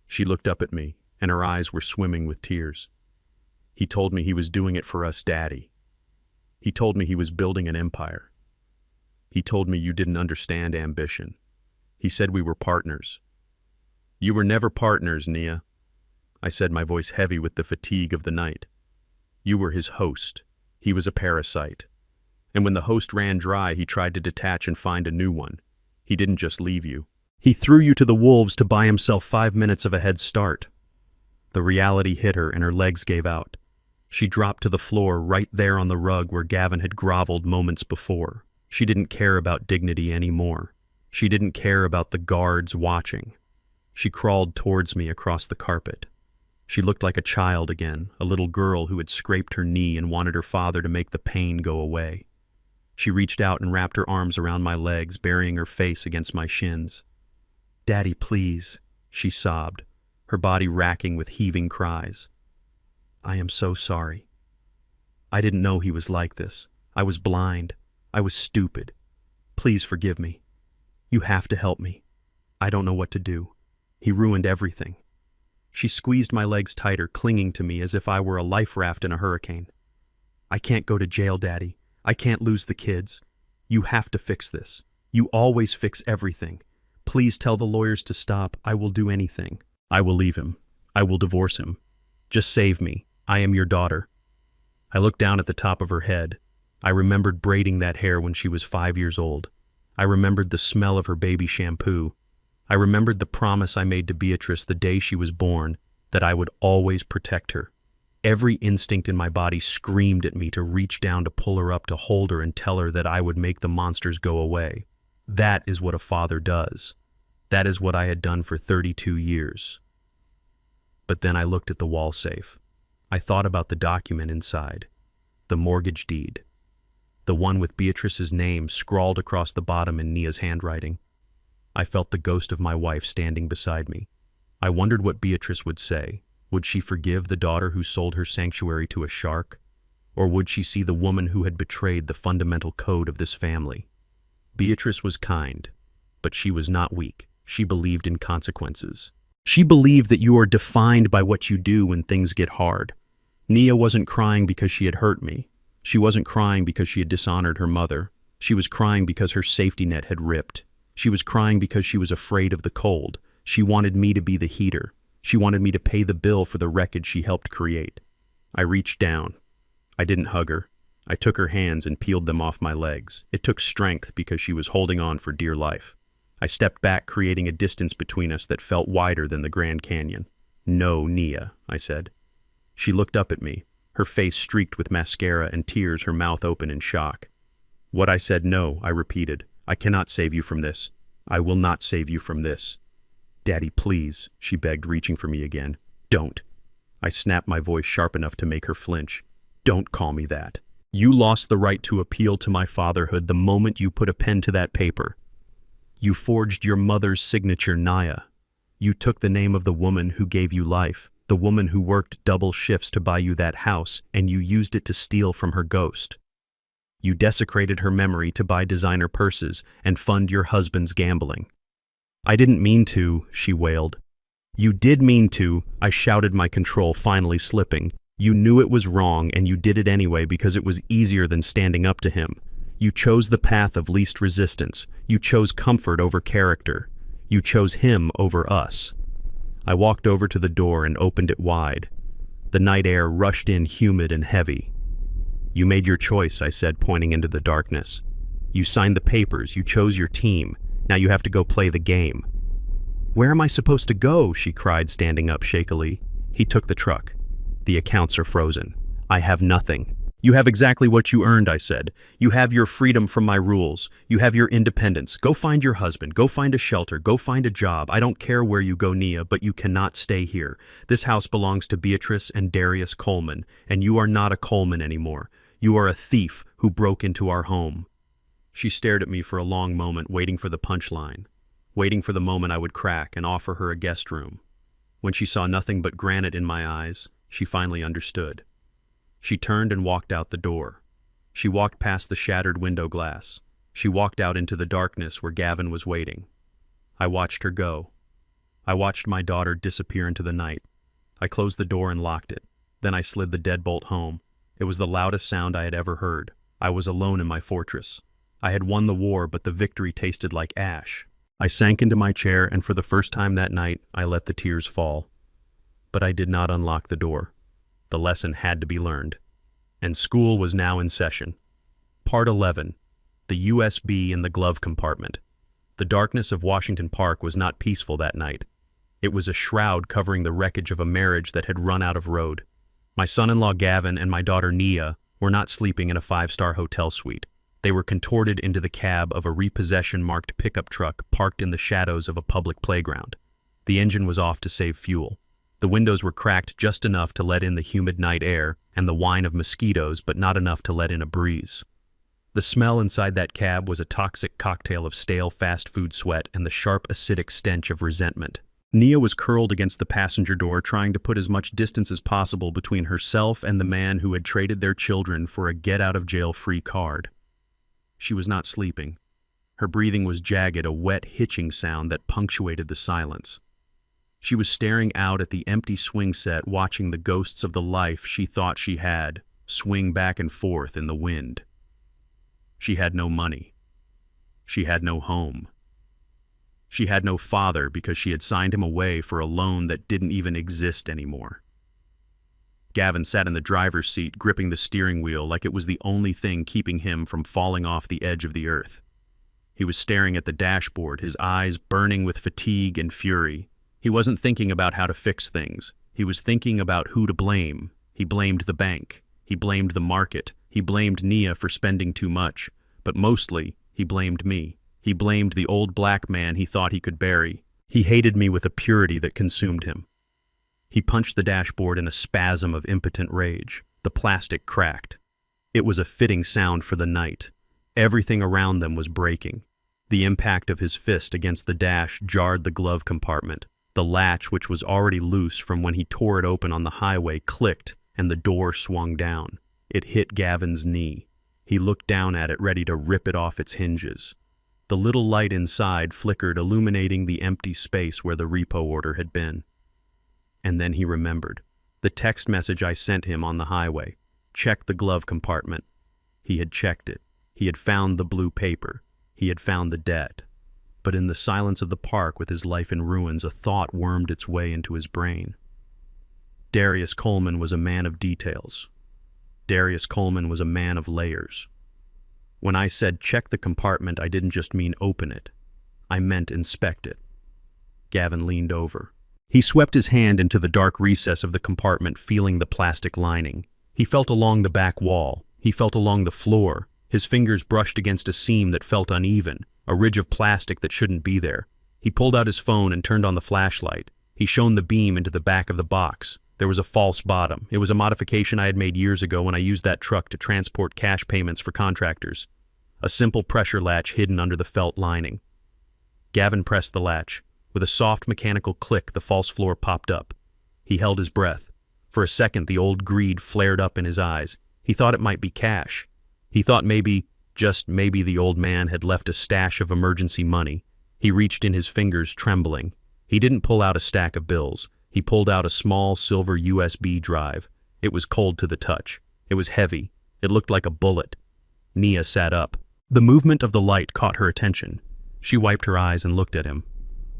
She looked up at me, and her eyes were swimming with tears. "He told me he was doing it for us, Daddy. He told me he was building an empire. He told me you didn't understand ambition. He said we were partners." "You were never partners, Nia," I said, my voice heavy with the fatigue of the night. "You were his host. He was a parasite. And when the host ran dry, he tried to detach and find a new one. He didn't just leave you. He threw you to the wolves to buy himself 5 minutes of a head start." The reality hit her and her legs gave out. She dropped to the floor right there on the rug where Gavin had groveled moments before. She didn't care about dignity anymore. She didn't care about the guards watching. She crawled towards me across the carpet. She looked like a child again, a little girl who had scraped her knee and wanted her father to make the pain go away. She reached out and wrapped her arms around my legs, burying her face against my shins. "Daddy, please," she sobbed, her body racking with heaving cries. "I am so sorry. I didn't know he was like this. I was blind. I was stupid. Please forgive me. You have to help me. I don't know what to do. He ruined everything." She squeezed my legs tighter, clinging to me as if I were a life raft in a hurricane. "I can't go to jail, Daddy. I can't lose the kids. You have to fix this. You always fix everything. Please tell the lawyers to stop. I will do anything. I will leave him. I will divorce him. Just save me. I am your daughter." I looked down at the top of her head. I remembered braiding that hair when she was 5 years old. I remembered the smell of her baby shampoo. I remembered the promise I made to Beatrice the day she was born, that I would always protect her. Every instinct in my body screamed at me to reach down to pull her up, to hold her and tell her that I would make the monsters go away. That is what a father does. That is what I had done for 32 years. But then I looked at the wall safe. I thought about the document inside, the mortgage deed, the one with Beatrice's name scrawled across the bottom in Nia's handwriting. I felt the ghost of my wife standing beside me. I wondered what Beatrice would say. Would she forgive the daughter who sold her sanctuary to a shark? Or would she see the woman who had betrayed the fundamental code of this family? Beatrice was kind, but she was not weak. She believed in consequences. She believed that you are defined by what you do when things get hard. Nia wasn't crying because she had hurt me. She wasn't crying because she had dishonored her mother. She was crying because her safety net had ripped. She was crying because she was afraid of the cold. She wanted me to be the heater. She wanted me to pay the bill for the wreckage she helped create. I reached down. I didn't hug her. I took her hands and peeled them off my legs. It took strength because she was holding on for dear life. I stepped back, creating a distance between us that felt wider than the Grand Canyon. "No, Nia," I said. She looked up at me, her face streaked with mascara and tears, her mouth open in shock. "What I said, no," I repeated. "I cannot save you from this. I will not save you from this." "Daddy, please," she begged, reaching for me again. "Don't." I snapped, my voice sharp enough to make her flinch. "Don't call me that. You lost the right to appeal to my fatherhood the moment you put a pen to that paper. You forged your mother's signature, Nia. You took the name of the woman who gave you life, the woman who worked double shifts to buy you that house, and you used it to steal from her ghost. You desecrated her memory to buy designer purses and fund your husband's gambling." "I didn't mean to," she wailed. "You did mean to," I shouted, my control finally slipping. "You knew it was wrong and you did it anyway because it was easier than standing up to him. You chose the path of least resistance. You chose comfort over character. You chose him over us." I walked over to the door and opened it wide. The night air rushed in, humid and heavy. "You made your choice," I said, pointing into the darkness. "You signed the papers. You chose your team. Now you have to go play the game." "Where am I supposed to go?" she cried, standing up shakily. He took the truck. "The accounts are frozen. I have nothing." "You have exactly what you earned," I said. "You have your freedom from my rules. You have your independence. Go find your husband. Go find a shelter. Go find a job. I don't care where you go, Nia, but you cannot stay here. This house belongs to Beatrice and Darius Coleman, and you are not a Coleman anymore. You are a thief who broke into our home." She stared at me for a long moment, waiting for the punchline, waiting for the moment I would crack and offer her a guest room. When she saw nothing but granite in my eyes, she finally understood. She turned and walked out the door. She walked past the shattered window glass. She walked out into the darkness where Gavin was waiting. I watched her go. I watched my daughter disappear into the night. I closed the door and locked it. Then I slid the deadbolt home. It was the loudest sound I had ever heard. I was alone in my fortress. I had won the war, but the victory tasted like ash. I sank into my chair, and for the first time that night, I let the tears fall. But I did not unlock the door. The lesson had to be learned. And school was now in session. Part 11. The USB in the glove compartment. The darkness of Washington Park was not peaceful that night. It was a shroud covering the wreckage of a marriage that had run out of road. My son-in-law Gavin and my daughter Nia were not sleeping in a 5-star hotel suite. They were contorted into the cab of a repossession-marked pickup truck parked in the shadows of a public playground. The engine was off to save fuel. The windows were cracked just enough to let in the humid night air and the whine of mosquitoes, but not enough to let in a breeze. The smell inside that cab was a toxic cocktail of stale fast food sweat and the sharp acidic stench of resentment. Nia was curled against the passenger door, trying to put as much distance as possible between herself and the man who had traded their children for a get-out-of-jail-free card. She was not sleeping. Her breathing was jagged, a wet hitching sound that punctuated the silence. She was staring out at the empty swing set, watching the ghosts of the life she thought she had swing back and forth in the wind. She had no money. She had no home. She had no father because she had signed him away for a loan that didn't even exist anymore. Gavin sat in the driver's seat, gripping the steering wheel like it was the only thing keeping him from falling off the edge of the earth. He was staring at the dashboard, his eyes burning with fatigue and fury. He wasn't thinking about how to fix things. He was thinking about who to blame. He blamed the bank. He blamed the market. He blamed Nia for spending too much. But mostly, he blamed me. He blamed the old black man he thought he could bury. He hated me with a purity that consumed him. He punched the dashboard in a spasm of impotent rage. The plastic cracked. It was a fitting sound for the night. Everything around them was breaking. The impact of his fist against the dash jarred the glove compartment. The latch, which was already loose from when he tore it open on the highway, clicked, and the door swung down. It hit Gavin's knee. He looked down at it, ready to rip it off its hinges. The little light inside flickered, illuminating the empty space where the repo order had been. And then he remembered. The text message I sent him on the highway. Check the glove compartment. He had checked it. He had found the blue paper. He had found the debt. But in the silence of the park, with his life in ruins, a thought wormed its way into his brain. Darius Coleman was a man of details. Darius Coleman was a man of layers. When I said check the compartment, I didn't just mean open it. I meant inspect it. Gavin leaned over. He swept his hand into the dark recess of the compartment, feeling the plastic lining. He felt along the back wall. He felt along the floor. His fingers brushed against a seam that felt uneven, a ridge of plastic that shouldn't be there. He pulled out his phone and turned on the flashlight. He shone the beam into the back of the box. There was a false bottom. It was a modification I had made years ago when I used that truck to transport cash payments for contractors. A simple pressure latch hidden under the felt lining. Gavin pressed the latch. With a soft mechanical click, the false floor popped up. He held his breath. For a second, the old greed flared up in his eyes. He thought it might be cash. He thought maybe, just maybe, the old man had left a stash of emergency money. He reached in his fingers, trembling. He didn't pull out a stack of bills. He pulled out a small silver USB drive. It was cold to the touch. It was heavy. It looked like a bullet. Nia sat up. The movement of the light caught her attention. She wiped her eyes and looked at him.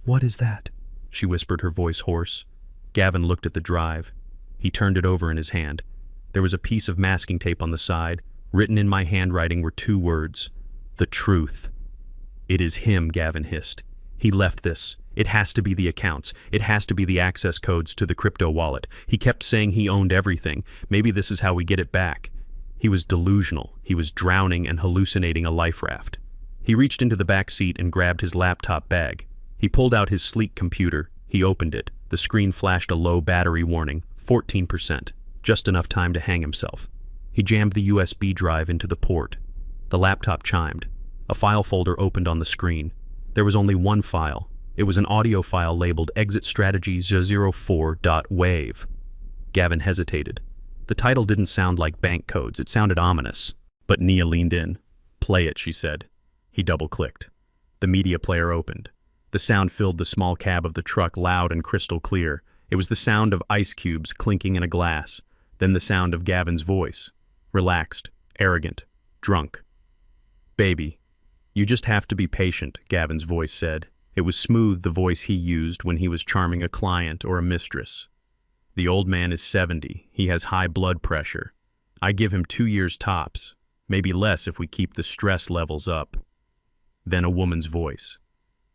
"What is that?" she whispered, her voice hoarse. Gavin looked at the drive. He turned it over in his hand. There was a piece of masking tape on the side. Written in my handwriting were 2 words. The truth. "It is him," Gavin hissed. "He left this. It has to be the accounts. It has to be the access codes to the crypto wallet. He kept saying he owned everything. Maybe this is how we get it back." He was delusional. He was drowning and hallucinating a life raft. He reached into the back seat and grabbed his laptop bag. He pulled out his sleek computer. He opened it. The screen flashed a low battery warning, 14%, just enough time to hang himself. He jammed the USB drive into the port. The laptop chimed. A file folder opened on the screen. There was only one file. It was an audio file labeled Exit Strategy 004.wave. Gavin hesitated. The title didn't sound like bank codes. It sounded ominous. But Nia leaned in. "Play it," she said. He double-clicked. The media player opened. The sound filled the small cab of the truck, loud and crystal clear. It was the sound of ice cubes clinking in a glass. Then the sound of Gavin's voice. Relaxed, arrogant, drunk. "Baby, you just have to be patient," Gavin's voice said. It was smooth, the voice he used when he was charming a client or a mistress. "The old man is 70. He has high blood pressure. I give him 2 years tops, maybe less if we keep the stress levels up." Then a woman's voice.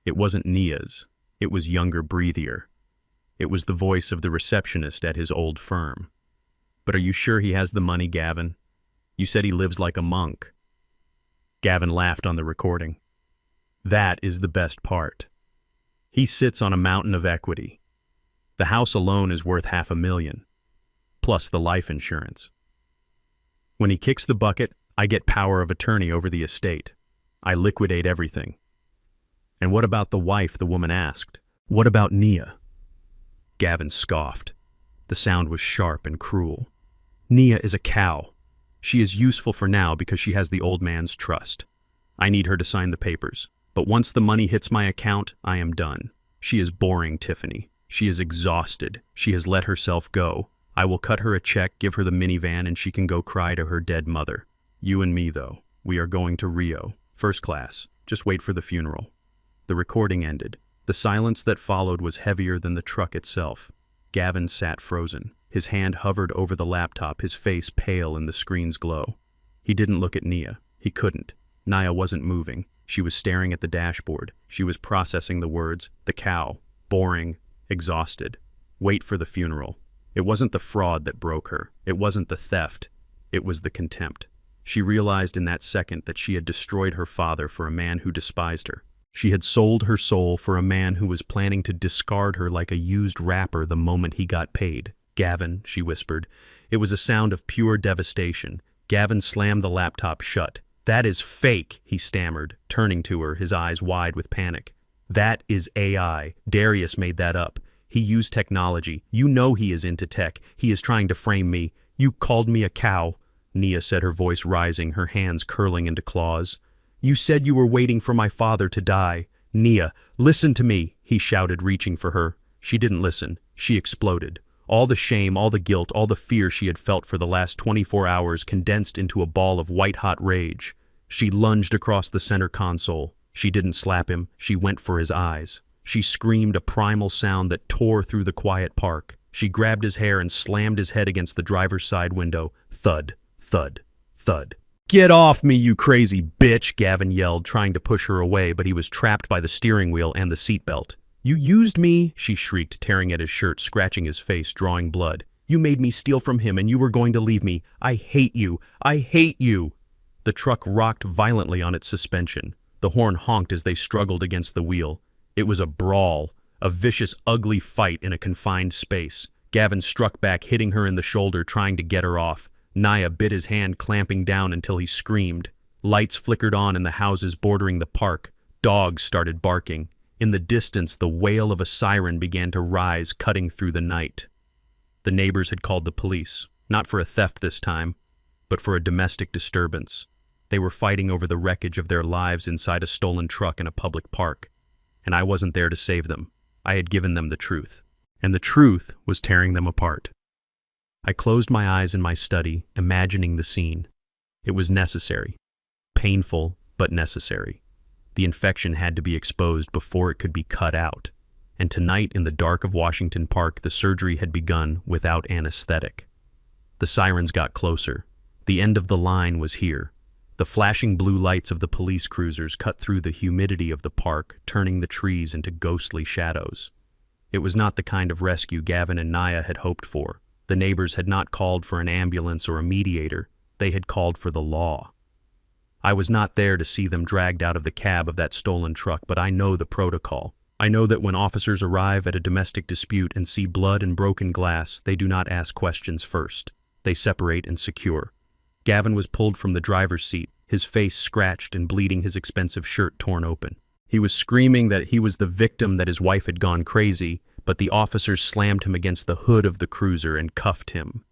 It wasn't Nia's. It was younger, breathier. It was the voice of the receptionist at his old firm. "But are you sure he has the money, Gavin? You said he lives like a monk." Gavin laughed on the recording. "That is the best part. He sits on a mountain of equity. The house alone is worth $500,000, plus the life insurance. When he kicks the bucket, I get power of attorney over the estate. I liquidate everything." "And what about the wife?" the woman asked. "What about Nia?" Gavin scoffed. The sound was sharp and cruel. "Nia is a cow. She is useful for now because she has the old man's trust. I need her to sign the papers. But once the money hits my account, I am done. She is boring, Tiffany. She is exhausted. She has let herself go. I will cut her a check, give her the minivan, and she can go cry to her dead mother. You and me, though, we are going to Rio. First class. Just wait for the funeral." The recording ended. The silence that followed was heavier than the truck itself. Gavin sat frozen. His hand hovered over the laptop, his face pale in the screen's glow. He didn't look at Nia. He couldn't. Nia wasn't moving. She was staring at the dashboard. She was processing the words, the cow, boring, exhausted. Wait for the funeral. It wasn't the fraud that broke her. It wasn't the theft. It was the contempt. She realized in that second that she had destroyed her father for a man who despised her. She had sold her soul for a man who was planning to discard her like a used wrapper the moment he got paid. Gavin, she whispered. It was a sound of pure devastation. Gavin slammed the laptop shut. That is fake, he stammered, turning to her, his eyes wide with panic. That is AI. Darius made that up. He used technology. You know he is into tech. He is trying to frame me. You called me a cow, Nia said, her voice rising, her hands curling into claws. You said you were waiting for my father to die. Nia, listen to me, he shouted, reaching for her. She didn't listen. She exploded. All the shame, all the guilt, all the fear she had felt for the last 24 hours condensed into a ball of white-hot rage. She lunged across the center console. She didn't slap him. She went for his eyes. She screamed a primal sound that tore through the quiet park. She grabbed his hair and slammed his head against the driver's side window. Thud, thud, thud. Get off me, you crazy bitch, Gavin yelled, trying to push her away, but he was trapped by the steering wheel and the seatbelt. You used me, she shrieked, tearing at his shirt, scratching his face, drawing blood. You made me steal from him and you were going to leave me. I hate you. I hate you. The truck rocked violently on its suspension. The horn honked as they struggled against the wheel. It was a brawl, a vicious, ugly fight in a confined space. Gavin struck back, hitting her in the shoulder, trying to get her off. Nia bit his hand, clamping down until he screamed. Lights flickered on in the houses bordering the park. Dogs started barking. In the distance, the wail of a siren began to rise, cutting through the night. The neighbors had called the police, not for a theft this time, but for a domestic disturbance. They were fighting over the wreckage of their lives inside a stolen truck in a public park, and I wasn't there to save them. I had given them the truth, and the truth was tearing them apart. I closed my eyes in my study, imagining the scene. It was necessary. Painful, but necessary. The infection had to be exposed before it could be cut out. And tonight in the dark of Washington Park, the surgery had begun without anesthetic. The sirens got closer. The end of the line was here. The flashing blue lights of the police cruisers cut through the humidity of the park, turning the trees into ghostly shadows. It was not the kind of rescue Gavin and Nia had hoped for. The neighbors had not called for an ambulance or a mediator. They had called for the law. I was not there to see them dragged out of the cab of that stolen truck, but I know the protocol. I know that when officers arrive at a domestic dispute and see blood and broken glass, they do not ask questions first. They separate and secure. Gavin was pulled from the driver's seat, his face scratched and bleeding, his expensive shirt torn open. He was screaming that he was the victim, that his wife had gone crazy, but the officers slammed him against the hood of the cruiser and cuffed him.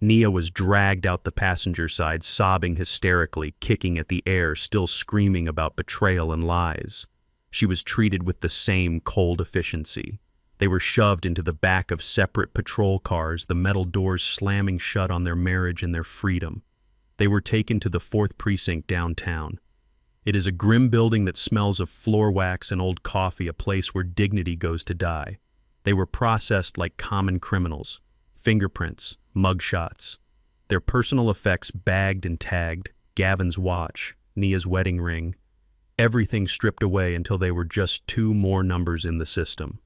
Nia was dragged out the passenger side, sobbing hysterically, kicking at the air, still screaming about betrayal and lies. She was treated with the same cold efficiency. They were shoved into the back of separate patrol cars, the metal doors slamming shut on their marriage and their freedom. They were taken to the 4th Precinct downtown. It is a grim building that smells of floor wax and old coffee, a place where dignity goes to die. They were processed like common criminals. Fingerprints, mugshots, their personal effects bagged and tagged, Gavin's watch, Nia's wedding ring, everything stripped away until they were just 2 more numbers in the system.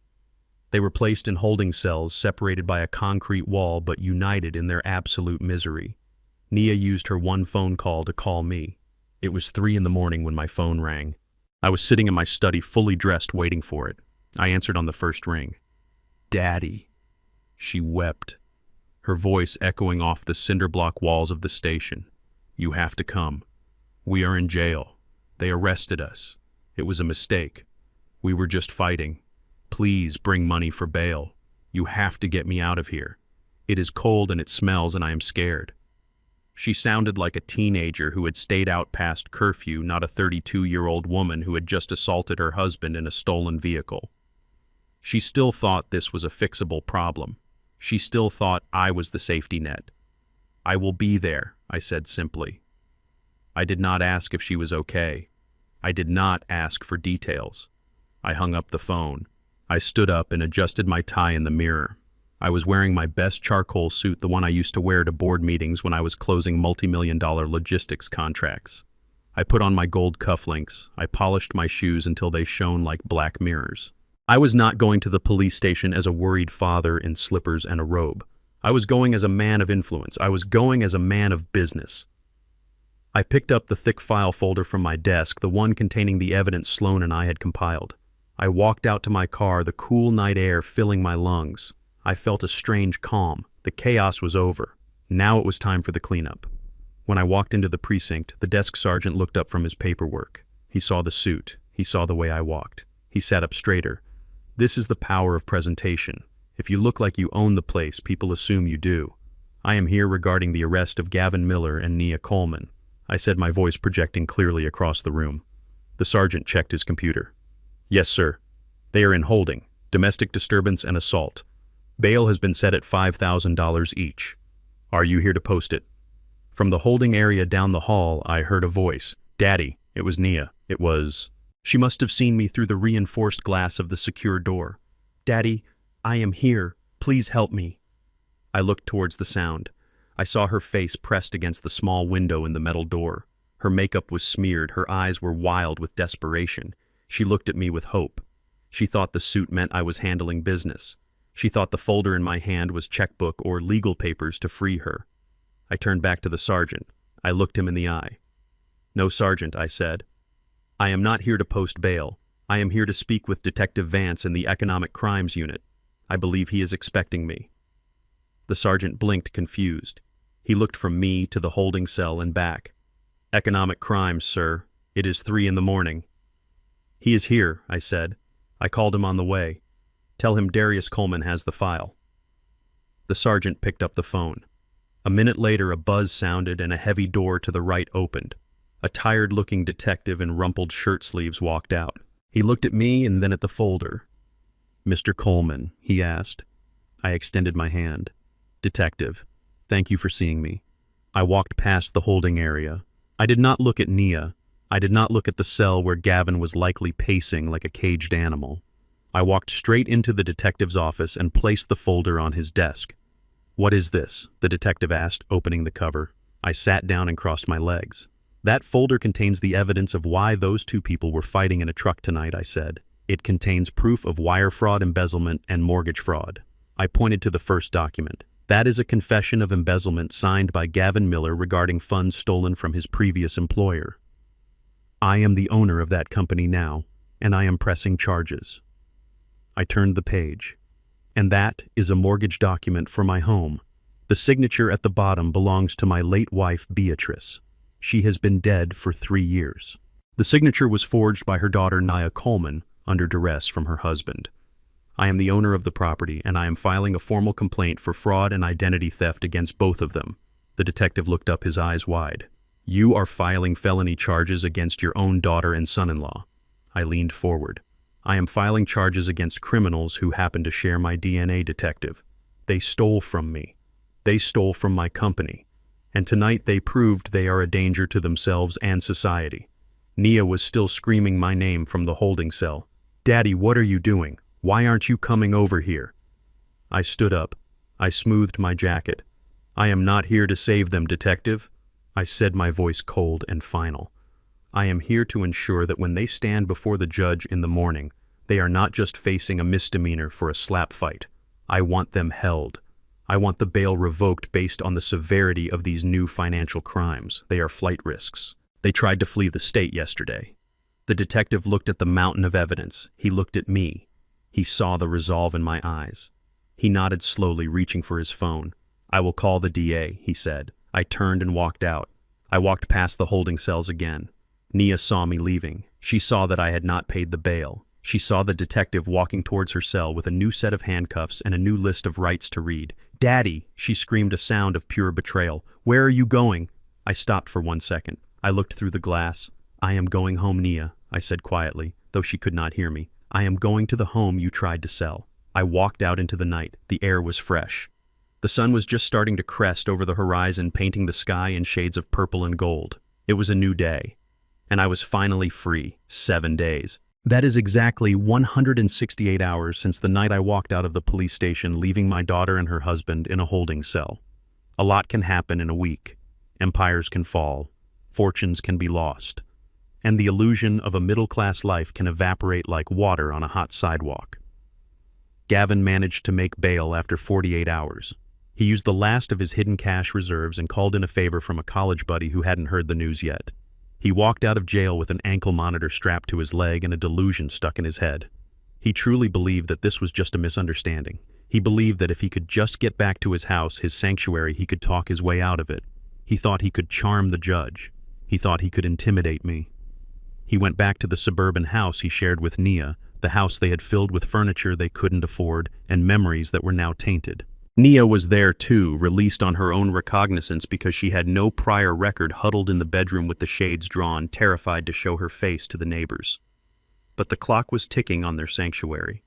They were placed in holding cells, separated by a concrete wall but united in their absolute misery. Nia used her one phone call to call me. It was 3 a.m. when my phone rang. I was sitting in my study, fully dressed, waiting for it. I answered on the first ring. Daddy. She wept, her voice echoing off the cinder-block walls of the station. You have to come. We are in jail. They arrested us. It was a mistake. We were just fighting. Please bring money for bail. You have to get me out of here. It is cold and it smells and I am scared. She sounded like a teenager who had stayed out past curfew, not a 32-year-old woman who had just assaulted her husband in a stolen vehicle. She still thought this was a fixable problem. She still thought I was the safety net. I will be there, I said simply. I did not ask if she was okay. I did not ask for details. I hung up the phone. I stood up and adjusted my tie in the mirror. I was wearing my best charcoal suit, the one I used to wear to board meetings when I was closing multi-million-dollar logistics contracts. I put on my gold cufflinks. I polished my shoes until they shone like black mirrors. I was not going to the police station as a worried father in slippers and a robe. I was going as a man of influence. I was going as a man of business. I picked up the thick file folder from my desk, the one containing the evidence Sloan and I had compiled. I walked out to my car, the cool night air filling my lungs. I felt a strange calm. The chaos was over. Now it was time for the cleanup. When I walked into the precinct, the desk sergeant looked up from his paperwork. He saw the suit. He saw the way I walked. He sat up straighter. This is the power of presentation. If you look like you own the place, people assume you do. I am here regarding the arrest of Gavin Miller and Nia Coleman, I said, my voice projecting clearly across the room. The sergeant checked his computer. Yes, sir. They are in holding, domestic disturbance and assault. Bail has been set at $5,000 each. Are you here to post it? From the holding area down the hall, I heard a voice. Daddy, it was Nia. It was... She must have seen me through the reinforced glass of the secure door. Daddy, I am here. Please help me. I looked towards the sound. I saw her face pressed against the small window in the metal door. Her makeup was smeared. Her eyes were wild with desperation. She looked at me with hope. She thought the suit meant I was handling business. She thought the folder in my hand was checkbook or legal papers to free her. I turned back to the sergeant. I looked him in the eye. No, Sergeant, I said. I am not here to post bail. I am here to speak with Detective Vance in the Economic Crimes Unit. I believe he is expecting me. The sergeant blinked, confused. He looked from me to the holding cell and back. Economic crimes, sir. It is 3 a.m. He is here, I said. I called him on the way. Tell him Darius Coleman has the file. The sergeant picked up the phone. A minute later, a buzz sounded and a heavy door to the right opened. A tired-looking detective in rumpled shirt sleeves walked out. He looked at me and then at the folder. Mr. Coleman, he asked. I extended my hand. Detective, thank you for seeing me. I walked past the holding area. I did not look at Nia. I did not look at the cell where Gavin was likely pacing like a caged animal. I walked straight into the detective's office and placed the folder on his desk. What is this? The detective asked, opening the cover. I sat down and crossed my legs. That folder contains the evidence of why those two people were fighting in a truck tonight, I said. It contains proof of wire fraud, embezzlement, and mortgage fraud. I pointed to the first document. That is a confession of embezzlement signed by Gavin Miller regarding funds stolen from his previous employer. I am the owner of that company now, and I am pressing charges. I turned the page. And that is a mortgage document for my home. The signature at the bottom belongs to my late wife, Beatrice. She has been dead for 3 years. The signature was forged by her daughter, Nia Coleman, under duress from her husband. I am the owner of the property, and I am filing a formal complaint for fraud and identity theft against both of them. The detective looked up, his eyes wide. You are filing felony charges against your own daughter and son-in-law. I leaned forward. I am filing charges against criminals who happen to share my DNA, detective. They stole from me. They stole from my company. And tonight they proved they are a danger to themselves and society. Nia was still screaming my name from the holding cell. Daddy, what are you doing? Why aren't you coming over here? I stood up. I smoothed my jacket. I am not here to save them, detective. I said, my voice cold and final. I am here to ensure that when they stand before the judge in the morning, they are not just facing a misdemeanor for a slap fight. I want them held. I want the bail revoked based on the severity of these new financial crimes. They are flight risks. They tried to flee the state yesterday. The detective looked at the mountain of evidence. He looked at me. He saw the resolve in my eyes. He nodded slowly, reaching for his phone. I will call the DA, he said. I turned and walked out. I walked past the holding cells again. Nia saw me leaving. She saw that I had not paid the bail. She saw the detective walking towards her cell with a new set of handcuffs and a new list of rights to read. Daddy, she screamed, a sound of pure betrayal. Where are you going? I stopped for 1 second. I looked through the glass. I am going home, Nia, I said quietly, though she could not hear me. I am going to the home you tried to sell. I walked out into the night. The air was fresh. The sun was just starting to crest over the horizon, painting the sky in shades of purple and gold. It was a new day. And I was finally free. 7 days. That is exactly 168 hours since the night I walked out of the police station, leaving my daughter and her husband in a holding cell. A lot can happen in a week. Empires can fall, fortunes can be lost, and the illusion of a middle-class life can evaporate like water on a hot sidewalk. Gavin managed to make bail after 48 hours. He used the last of his hidden cash reserves and called in a favor from a college buddy who hadn't heard the news yet. He walked out of jail with an ankle monitor strapped to his leg and a delusion stuck in his head. He truly believed that this was just a misunderstanding. He believed that if he could just get back to his house, his sanctuary, he could talk his way out of it. He thought he could charm the judge. He thought he could intimidate me. He went back to the suburban house he shared with Nia, the house they had filled with furniture they couldn't afford and memories that were now tainted. Nia was there too, released on her own recognizance because she had no prior record, huddled in the bedroom with the shades drawn, terrified to show her face to the neighbors. But the clock was ticking on their sanctuary.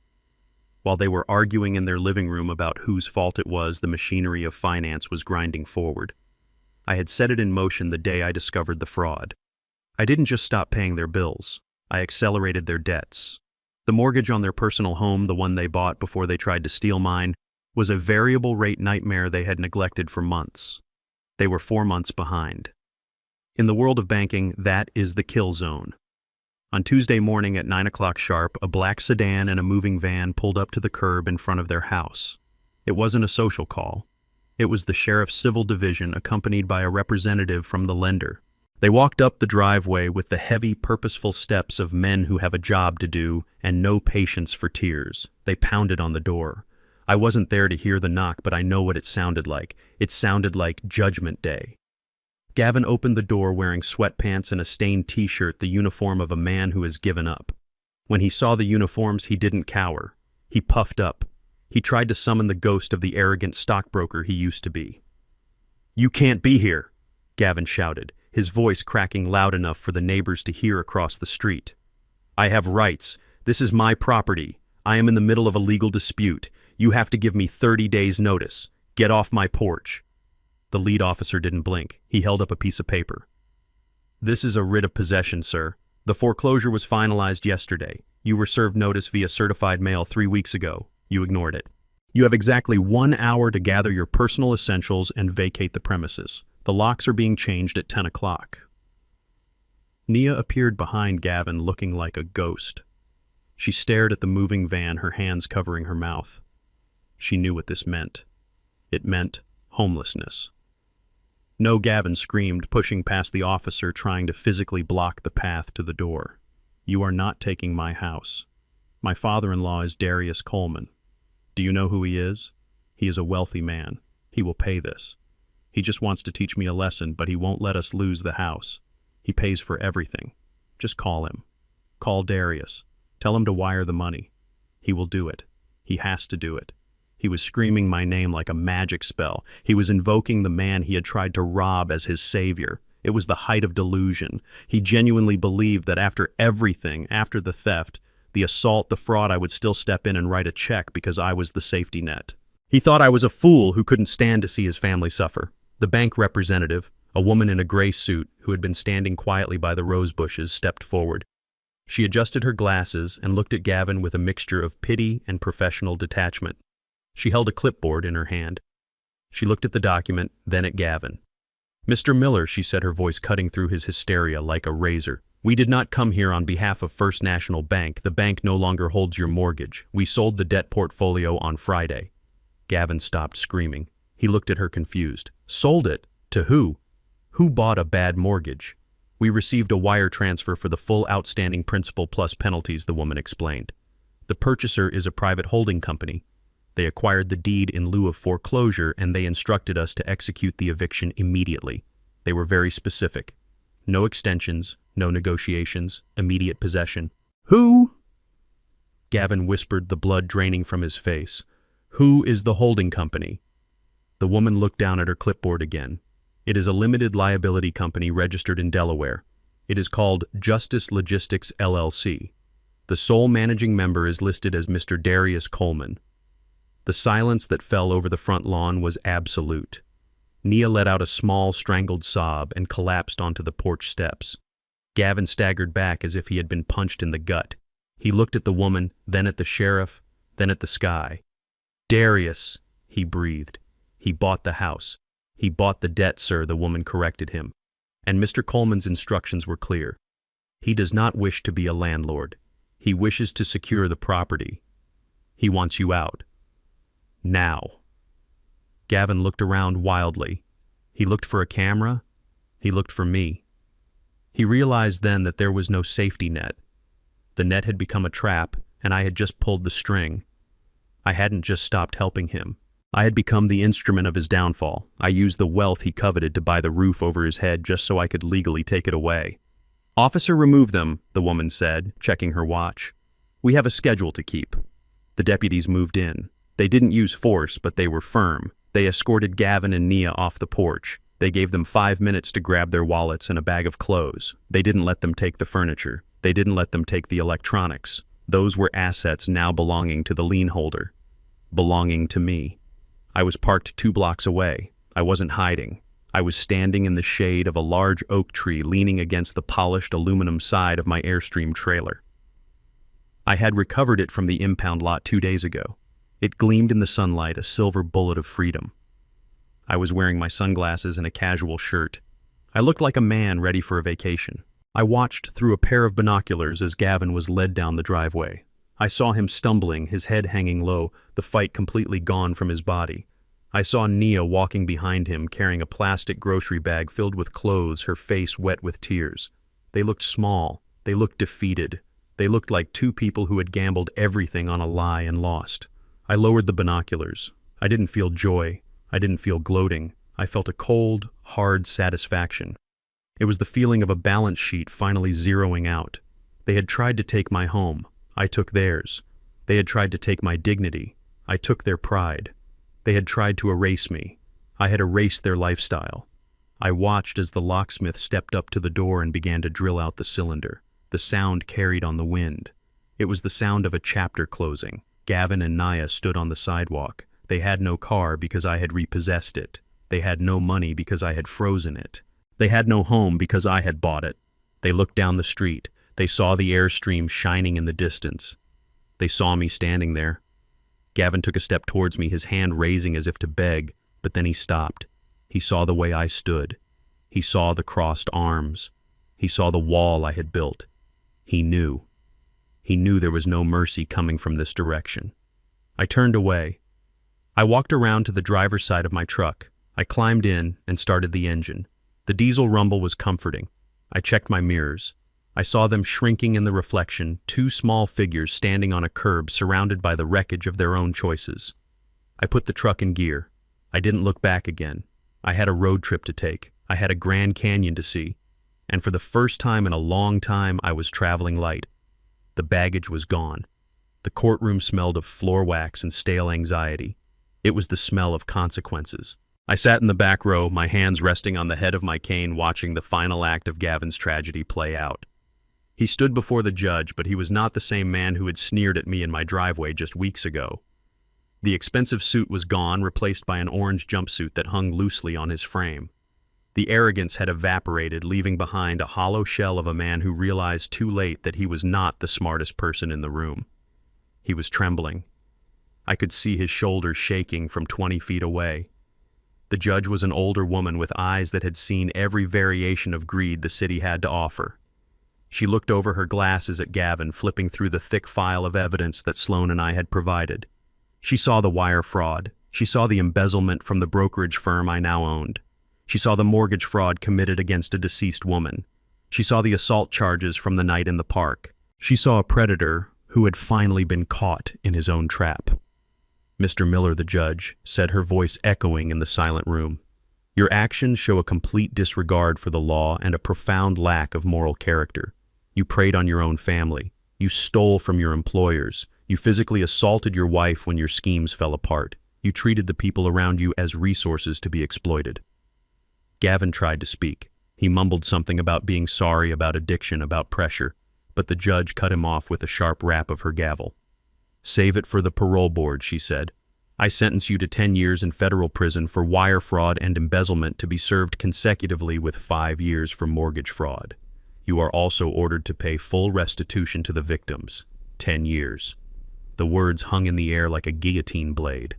While they were arguing in their living room about whose fault it was, the machinery of finance was grinding forward. I had set it in motion the day I discovered the fraud. I didn't just stop paying their bills. I accelerated their debts. The mortgage on their personal home, the one they bought before they tried to steal mine, was a variable rate nightmare they had neglected for months. They were 4 months behind. In the world of banking, that is the kill zone. On Tuesday morning at 9 o'clock sharp, a black sedan and a moving van pulled up to the curb in front of their house. It wasn't a social call. It was the sheriff's civil division, accompanied by a representative from the lender. They walked up the driveway with the heavy, purposeful steps of men who have a job to do and no patience for tears. They pounded on the door. I wasn't there to hear the knock, but I know what it sounded like. It sounded like Judgment Day. Gavin opened the door wearing sweatpants and a stained t-shirt, the uniform of a man who has given up. When he saw the uniforms, he didn't cower. He puffed up. He tried to summon the ghost of the arrogant stockbroker he used to be. "You can't be here," Gavin shouted, his voice cracking loud enough for the neighbors to hear across the street. "I have rights. This is my property. I am in the middle of a legal dispute. You have to give me 30 days' notice. Get off my porch." The lead officer didn't blink. He held up a piece of paper. "This is a writ of possession, sir. The foreclosure was finalized yesterday. You were served notice via certified mail 3 weeks ago. You ignored it. You have exactly 1 hour to gather your personal essentials and vacate the premises. The locks are being changed at 10 o'clock. Nia appeared behind Gavin looking like a ghost. She stared at the moving van, her hands covering her mouth. She knew what this meant. It meant homelessness. "No," Gavin screamed, pushing past the officer, trying to physically block the path to the door. "You are not taking my house. My father-in-law is Darius Coleman. Do you know who he is? He is a wealthy man. He will pay this. He just wants to teach me a lesson, but he won't let us lose the house. He pays for everything. Just call him. Call Darius. Tell him to wire the money. He will do it. He has to do it." He was screaming my name like a magic spell. He was invoking the man he had tried to rob as his savior. It was the height of delusion. He genuinely believed that after everything, after the theft, the assault, the fraud, I would still step in and write a check because I was the safety net. He thought I was a fool who couldn't stand to see his family suffer. The bank representative, a woman in a gray suit who had been standing quietly by the rose bushes, stepped forward. She adjusted her glasses and looked at Gavin with a mixture of pity and professional detachment. She held a clipboard in her hand. She looked at the document, then at Gavin. "Mr. Miller," she said, her voice cutting through his hysteria like a razor. "We did not come here on behalf of First National Bank. The bank no longer holds your mortgage. We sold the debt portfolio on Friday." Gavin stopped screaming. He looked at her confused. "Sold it? To who? Who bought a bad mortgage?" "We received a wire transfer for the full outstanding principal plus penalties," the woman explained. "The purchaser is a private holding company. They acquired the deed in lieu of foreclosure, and they instructed us to execute the eviction immediately. They were very specific. No extensions, no negotiations, immediate possession." "Who?" Gavin whispered, the blood draining from his face. "Who is the holding company?" The woman looked down at her clipboard again. "It is a limited liability company registered in Delaware. It is called Justice Logistics LLC. The sole managing member is listed as Mr. Darius Coleman." The silence that fell over the front lawn was absolute. Nia let out a small, strangled sob and collapsed onto the porch steps. Gavin staggered back as if he had been punched in the gut. He looked at the woman, then at the sheriff, then at the sky. "Darius," he breathed. "He bought the house. He bought the debt, sir," the woman corrected him. And Mr. Coleman's instructions were clear. He does not wish to be a landlord. He wishes to secure the property. He wants you out. Now. Gavin looked around wildly. He looked for a camera. He looked for me. He realized then that there was no safety net. The net had become a trap, and I had just pulled the string. I hadn't just stopped helping him. I had become the instrument of his downfall. I used the wealth he coveted to buy the roof over his head just so I could legally take it away. "Officer, remove them," the woman said, checking her watch. "We have a schedule to keep." The deputies moved in. They didn't use force, but they were firm. They escorted Gavin and Nia off the porch. They gave them 5 minutes to grab their wallets and a bag of clothes. They didn't let them take the furniture. They didn't let them take the electronics. Those were assets now belonging to the lien holder. Belonging to me. I was parked 2 blocks away. I wasn't hiding. I was standing in the shade of a large oak tree leaning against the polished aluminum side of my Airstream trailer. I had recovered it from the impound lot 2 days ago. It gleamed in the sunlight, a silver bullet of freedom. I was wearing my sunglasses and a casual shirt. I looked like a man ready for a vacation. I watched through a pair of binoculars as Gavin was led down the driveway. I saw him stumbling, his head hanging low, the fight completely gone from his body. I saw Nia walking behind him, carrying a plastic grocery bag filled with clothes, her face wet with tears. They looked small. They looked defeated. They looked like 2 people who had gambled everything on a lie and lost. I lowered the binoculars. I didn't feel joy. I didn't feel gloating. I felt a cold, hard satisfaction. It was the feeling of a balance sheet finally zeroing out. They had tried to take my home. I took theirs. They had tried to take my dignity. I took their pride. They had tried to erase me. I had erased their lifestyle. I watched as the locksmith stepped up to the door and began to drill out the cylinder. The sound carried on the wind. It was the sound of a chapter closing. Gavin and Nia stood on the sidewalk. They had no car because I had repossessed it. They had no money because I had frozen it. They had no home because I had bought it. They looked down the street. They saw the Airstream shining in the distance. They saw me standing there. Gavin took a step towards me, his hand raising as if to beg, but then he stopped. He saw the way I stood. He saw the crossed arms. He saw the wall I had built. He knew. He knew there was no mercy coming from this direction. I turned away. I walked around to the driver's side of my truck. I climbed in and started the engine. The diesel rumble was comforting. I checked my mirrors. I saw them shrinking in the reflection, 2 small figures standing on a curb surrounded by the wreckage of their own choices. I put the truck in gear. I didn't look back again. I had a road trip to take. I had a Grand Canyon to see. And for the first time in a long time, I was traveling light. The baggage was gone. The courtroom smelled of floor wax and stale anxiety. It was the smell of consequences. I sat in the back row, my hands resting on the head of my cane, watching the final act of Gavin's tragedy play out. He stood before the judge, but he was not the same man who had sneered at me in my driveway just weeks ago. The expensive suit was gone, replaced by an orange jumpsuit that hung loosely on his frame. The arrogance had evaporated, leaving behind a hollow shell of a man who realized too late that he was not the smartest person in the room. He was trembling. I could see his shoulders shaking from 20 feet away. The judge was an older woman with eyes that had seen every variation of greed the city had to offer. She looked over her glasses at Gavin, flipping through the thick file of evidence that Sloan and I had provided. She saw the wire fraud. She saw the embezzlement from the brokerage firm I now owned. She saw the mortgage fraud committed against a deceased woman. She saw the assault charges from the night in the park. She saw a predator who had finally been caught in his own trap. "Mr. Miller," the judge said, her voice echoing in the silent room, "your actions show a complete disregard for the law and a profound lack of moral character. You preyed on your own family. You stole from your employers. You physically assaulted your wife when your schemes fell apart. You treated the people around you as resources to be exploited." Gavin tried to speak. He mumbled something about being sorry, about addiction, about pressure, but the judge cut him off with a sharp rap of her gavel. "Save it for the parole board," she said. "I sentence you to 10 years in federal prison for wire fraud and embezzlement, to be served consecutively with 5 years for mortgage fraud. You are also ordered to pay full restitution to the victims." 10 years. The words hung in the air like a guillotine blade.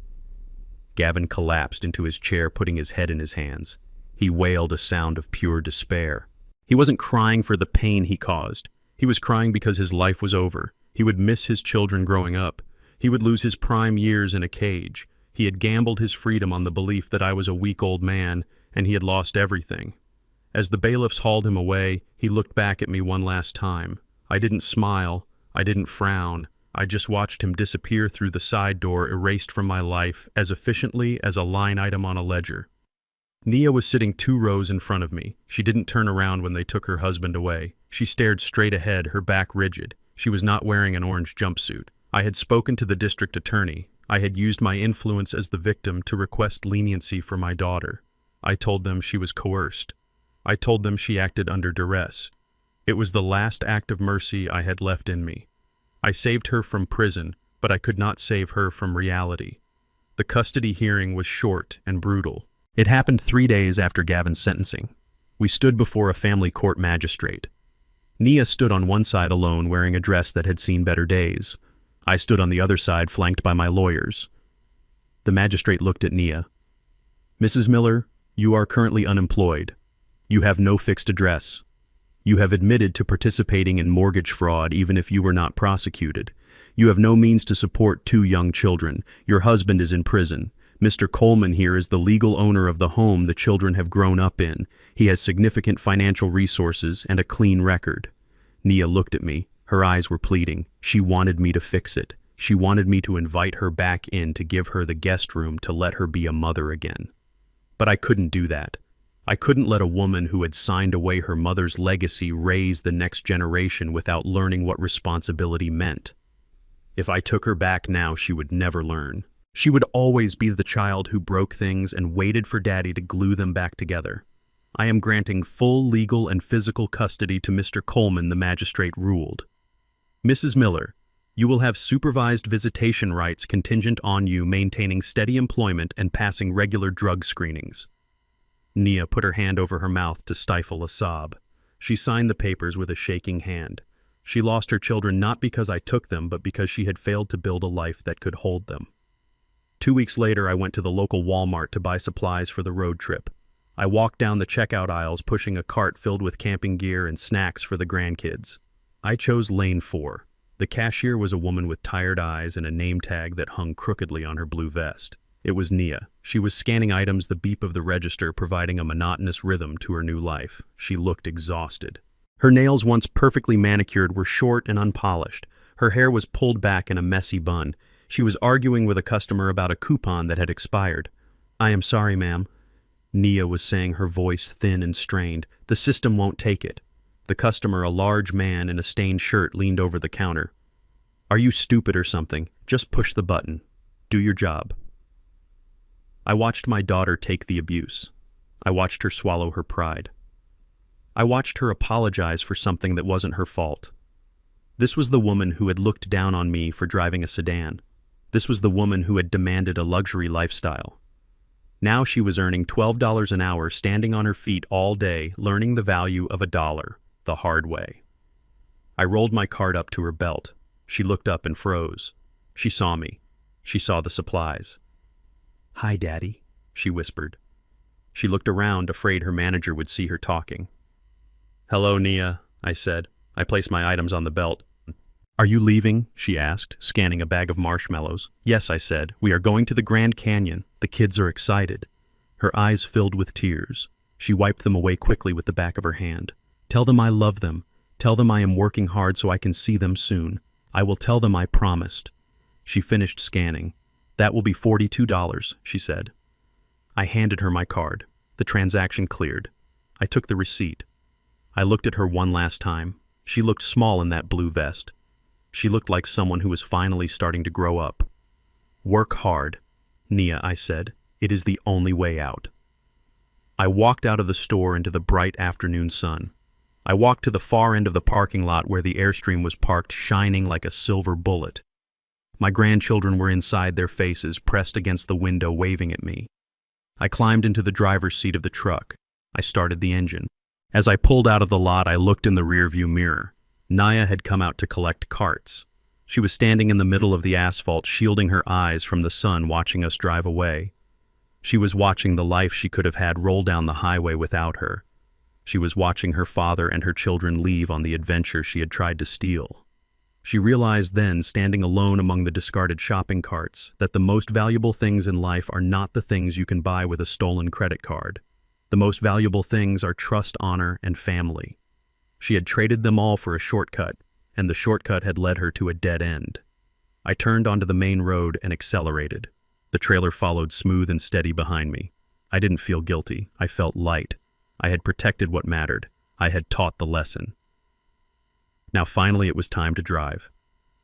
Gavin collapsed into his chair, putting his head in his hands. He wailed a sound of pure despair. He wasn't crying for the pain he caused. He was crying because his life was over. He would miss his children growing up. He would lose his prime years in a cage. He had gambled his freedom on the belief that I was a weak old man, and he had lost everything. As the bailiffs hauled him away, he looked back at me one last time. I didn't smile. I didn't frown. I just watched him disappear through the side door, erased from my life as efficiently as a line item on a ledger. Nia was sitting 2 rows in front of me. She didn't turn around when they took her husband away. She stared straight ahead, her back rigid. She was not wearing an orange jumpsuit. I had spoken to the district attorney. I had used my influence as the victim to request leniency for my daughter. I told them she was coerced. I told them she acted under duress. It was the last act of mercy I had left in me. I saved her from prison, but I could not save her from reality. The custody hearing was short and brutal. It happened 3 days after Gavin's sentencing. We stood before a family court magistrate. Nia stood on one side alone, wearing a dress that had seen better days. I stood on the other side, flanked by my lawyers. The magistrate looked at Nia. "Mrs. Miller, you are currently unemployed. You have no fixed address. You have admitted to participating in mortgage fraud even if you were not prosecuted. You have no means to support 2 young children. Your husband is in prison. Mr. Coleman here is the legal owner of the home the children have grown up in. He has significant financial resources and a clean record." Nia looked at me. Her eyes were pleading. She wanted me to fix it. She wanted me to invite her back in, to give her the guest room, to let her be a mother again. But I couldn't do that. I couldn't let a woman who had signed away her mother's legacy raise the next generation without learning what responsibility meant. If I took her back now, she would never learn. She would always be the child who broke things and waited for Daddy to glue them back together. "I am granting full legal and physical custody to Mr. Coleman," the magistrate ruled. "Mrs. Miller, you will have supervised visitation rights contingent on you maintaining steady employment and passing regular drug screenings." Nia put her hand over her mouth to stifle a sob. She signed the papers with a shaking hand. She lost her children not because I took them, but because she had failed to build a life that could hold them. 2 weeks later, I went to the local Walmart to buy supplies for the road trip. I walked down the checkout aisles, pushing a cart filled with camping gear and snacks for the grandkids. I chose lane 4. The cashier was a woman with tired eyes and a name tag that hung crookedly on her blue vest. It was Nia. She was scanning items, the beep of the register providing a monotonous rhythm to her new life. She looked exhausted. Her nails, once perfectly manicured, were short and unpolished. Her hair was pulled back in a messy bun. She was arguing with a customer about a coupon that had expired. "I am sorry, ma'am," Nia was saying, her voice thin and strained. "The system won't take it." The customer, a large man in a stained shirt, leaned over the counter. "Are you stupid or something? Just push the button. Do your job." I watched my daughter take the abuse. I watched her swallow her pride. I watched her apologize for something that wasn't her fault. This was the woman who had looked down on me for driving a sedan. This was the woman who had demanded a luxury lifestyle. Now she was earning $12 an hour, standing on her feet all day, learning the value of $1, the hard way. I rolled my card up to her belt. She looked up and froze. She saw me. She saw the supplies. "Hi, Daddy," she whispered. She looked around, afraid her manager would see her talking. "Hello, Nia," I said. I placed my items on the belt. "Are you leaving?" she asked, scanning a bag of marshmallows. "Yes," I said. "We are going to the Grand Canyon. The kids are excited." Her eyes filled with tears. She wiped them away quickly with the back of her hand. "Tell them I love them. Tell them I am working hard so I can see them soon. I will tell them I promised." She finished scanning. "That will be $42, she said. I handed her my card. The transaction cleared. I took the receipt. I looked at her one last time. She looked small in that blue vest. She looked like someone who was finally starting to grow up. "Work hard, Nia," I said. "It is the only way out." I walked out of the store into the bright afternoon sun. I walked to the far end of the parking lot where the Airstream was parked, shining like a silver bullet. My grandchildren were inside, their faces pressed against the window, waving at me. I climbed into the driver's seat of the truck. I started the engine. As I pulled out of the lot, I looked in the rearview mirror. Nia had come out to collect carts. She was standing in the middle of the asphalt, shielding her eyes from the sun, watching us drive away. She was watching the life she could have had roll down the highway without her. She was watching her father and her children leave on the adventure she had tried to steal. She realized then, standing alone among the discarded shopping carts, that the most valuable things in life are not the things you can buy with a stolen credit card. The most valuable things are trust, honor, and family. She had traded them all for a shortcut, and the shortcut had led her to a dead end. I turned onto the main road and accelerated. The trailer followed smooth and steady behind me. I didn't feel guilty. I felt light. I had protected what mattered. I had taught the lesson. Now finally it was time to drive.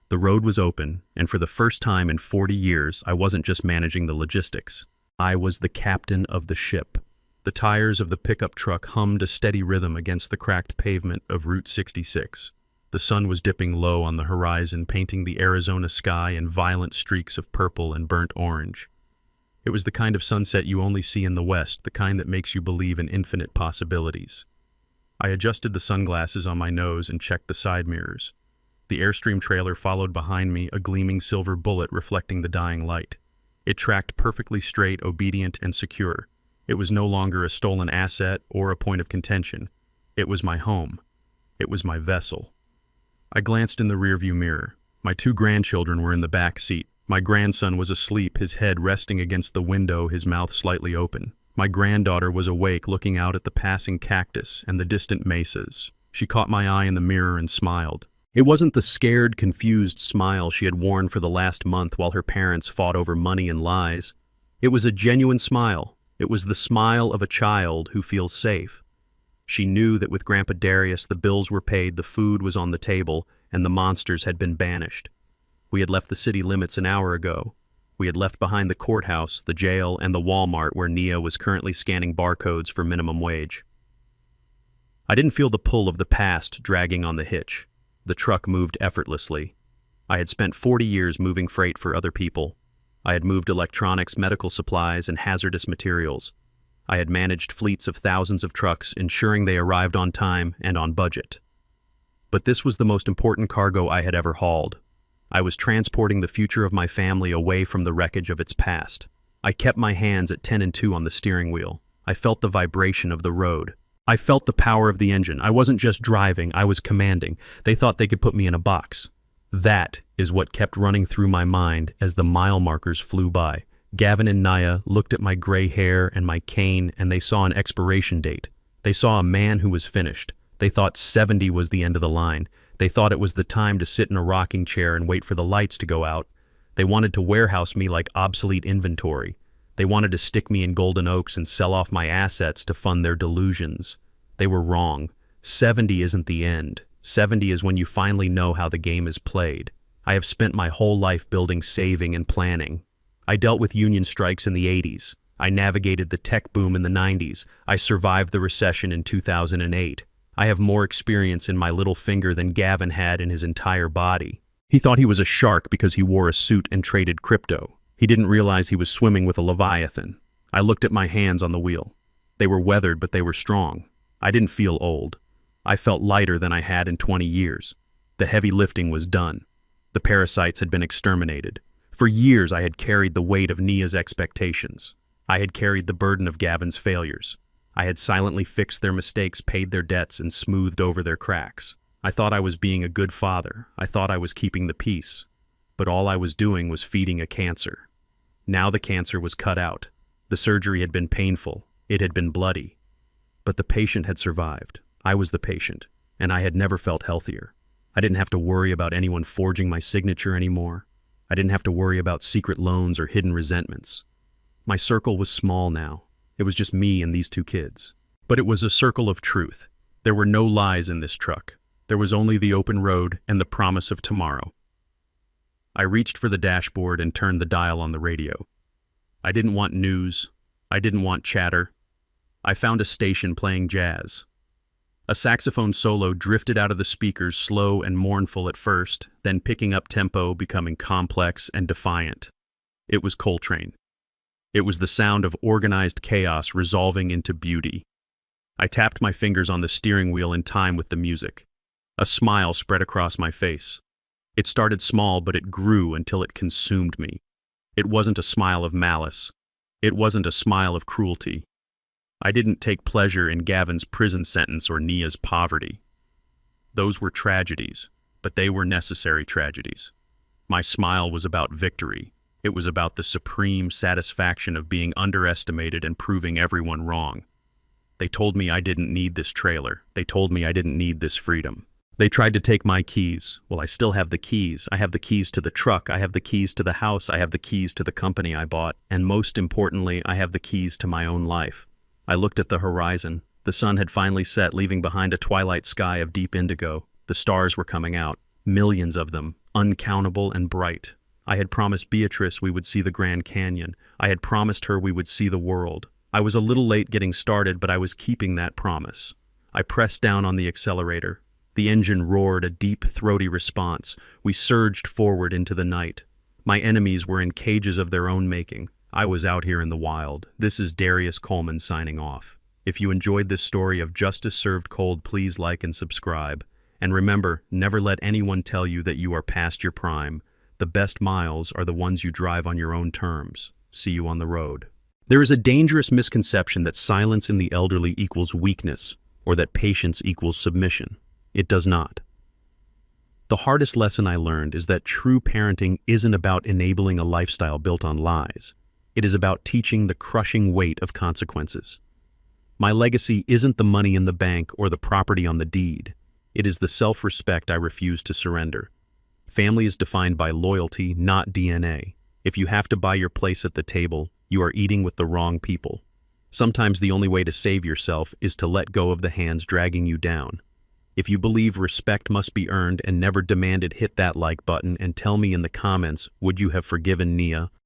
The road was open, and for the first time in 40 years, I wasn't just managing the logistics. I was the captain of the ship. The tires of the pickup truck hummed a steady rhythm against the cracked pavement of Route 66. The sun was dipping low on the horizon, painting the Arizona sky in violent streaks of purple and burnt orange. It was the kind of sunset you only see in the West, the kind that makes you believe in infinite possibilities. I adjusted the sunglasses on my nose and checked the side mirrors. The Airstream trailer followed behind me, a gleaming silver bullet reflecting the dying light. It tracked perfectly straight, obedient, and secure. It was no longer a stolen asset or a point of contention. It was my home. It was my vessel. I glanced in the rearview mirror. My 2 grandchildren were in the back seat. My grandson was asleep, his head resting against the window, his mouth slightly open. My granddaughter was awake, looking out at the passing cactus and the distant mesas. She caught my eye in the mirror and smiled. It wasn't the scared, confused smile she had worn for the last month while her parents fought over money and lies. It was a genuine smile. It was the smile of a child who feels safe. She knew that with Grandpa Darius, the bills were paid, the food was on the table, and the monsters had been banished. We had left the city limits an hour ago. We had left behind the courthouse, the jail, and the Walmart where Nia was currently scanning barcodes for minimum wage. I didn't feel the pull of the past dragging on the hitch. The truck moved effortlessly. I had spent 40 years moving freight for other people. I had moved electronics, medical supplies, and hazardous materials. I had managed fleets of thousands of trucks, ensuring they arrived on time and on budget. But this was the most important cargo I had ever hauled. I was transporting the future of my family away from the wreckage of its past. I kept my hands at 10 and 2 on the steering wheel. I felt the vibration of the road. I felt the power of the engine. I wasn't just driving, I was commanding. They thought they could put me in a box. That is what kept running through my mind as the mile markers flew by. Gavin and Naya looked at my gray hair and my cane, and they saw an expiration date. They saw a man who was finished. They thought 70 was the end of the line. They thought it was the time to sit in a rocking chair and wait for the lights to go out. They wanted to warehouse me like obsolete inventory. They wanted to stick me in Golden Oaks and sell off my assets to fund their delusions. They were wrong. 70 isn't the end. 70 is when you finally know how the game is played. I have spent my whole life building, saving, and planning. I dealt with union strikes in the 80s. I navigated the tech boom in the 90s. I survived the recession in 2008. I have more experience in my little finger than Gavin had in his entire body. He thought he was a shark because he wore a suit and traded crypto. He didn't realize he was swimming with a leviathan. I looked at my hands on the wheel. They were weathered, but they were strong. I didn't feel old. I felt lighter than I had in 20 years. The heavy lifting was done. The parasites had been exterminated. For years I had carried the weight of Nia's expectations. I had carried the burden of Gavin's failures. I had silently fixed their mistakes, paid their debts, and smoothed over their cracks. I thought I was being a good father. I thought I was keeping the peace. But all I was doing was feeding a cancer. Now the cancer was cut out. The surgery had been painful. It had been bloody. But the patient had survived. I was the patient, and I had never felt healthier. I didn't have to worry about anyone forging my signature anymore. I didn't have to worry about secret loans or hidden resentments. My circle was small now. It was just me and these 2 kids. But it was a circle of truth. There were no lies in this truck. There was only the open road and the promise of tomorrow. I reached for the dashboard and turned the dial on the radio. I didn't want news. I didn't want chatter. I found a station playing jazz. A saxophone solo drifted out of the speakers, slow and mournful at first, then picking up tempo, becoming complex and defiant. It was Coltrane. It was the sound of organized chaos resolving into beauty. I tapped my fingers on the steering wheel in time with the music. A smile spread across my face. It started small, but it grew until it consumed me. It wasn't a smile of malice. It wasn't a smile of cruelty. I didn't take pleasure in Gavin's prison sentence or Nia's poverty. Those were tragedies, but they were necessary tragedies. My smile was about victory. It was about the supreme satisfaction of being underestimated and proving everyone wrong. They told me I didn't need this trailer. They told me I didn't need this freedom. They tried to take my keys. Well, I still have the keys. I have the keys to the truck. I have the keys to the house. I have the keys to the company I bought. And most importantly, I have the keys to my own life. I looked at the horizon. The sun had finally set, leaving behind a twilight sky of deep indigo. The stars were coming out, millions of them, uncountable and bright. I had promised Beatrice we would see the Grand Canyon. I had promised her we would see the world. I was a little late getting started, but I was keeping that promise. I pressed down on the accelerator. The engine roared a deep, throaty response. We surged forward into the night. My enemies were in cages of their own making. I was out here in the wild. This is Darius Coleman signing off. If you enjoyed this story of justice served cold, please like and subscribe. And remember, never let anyone tell you that you are past your prime. The best miles are the ones you drive on your own terms. See you on the road. There is a dangerous misconception that silence in the elderly equals weakness, or that patience equals submission. It does not. The hardest lesson I learned is that true parenting isn't about enabling a lifestyle built on lies. It is about teaching the crushing weight of consequences. My legacy isn't the money in the bank or the property on the deed. It is the self-respect I refuse to surrender. Family is defined by loyalty, not DNA. If you have to buy your place at the table, you are eating with the wrong people. Sometimes the only way to save yourself is to let go of the hands dragging you down. If you believe respect must be earned and never demanded, hit that like button and tell me in the comments, would you have forgiven Nia?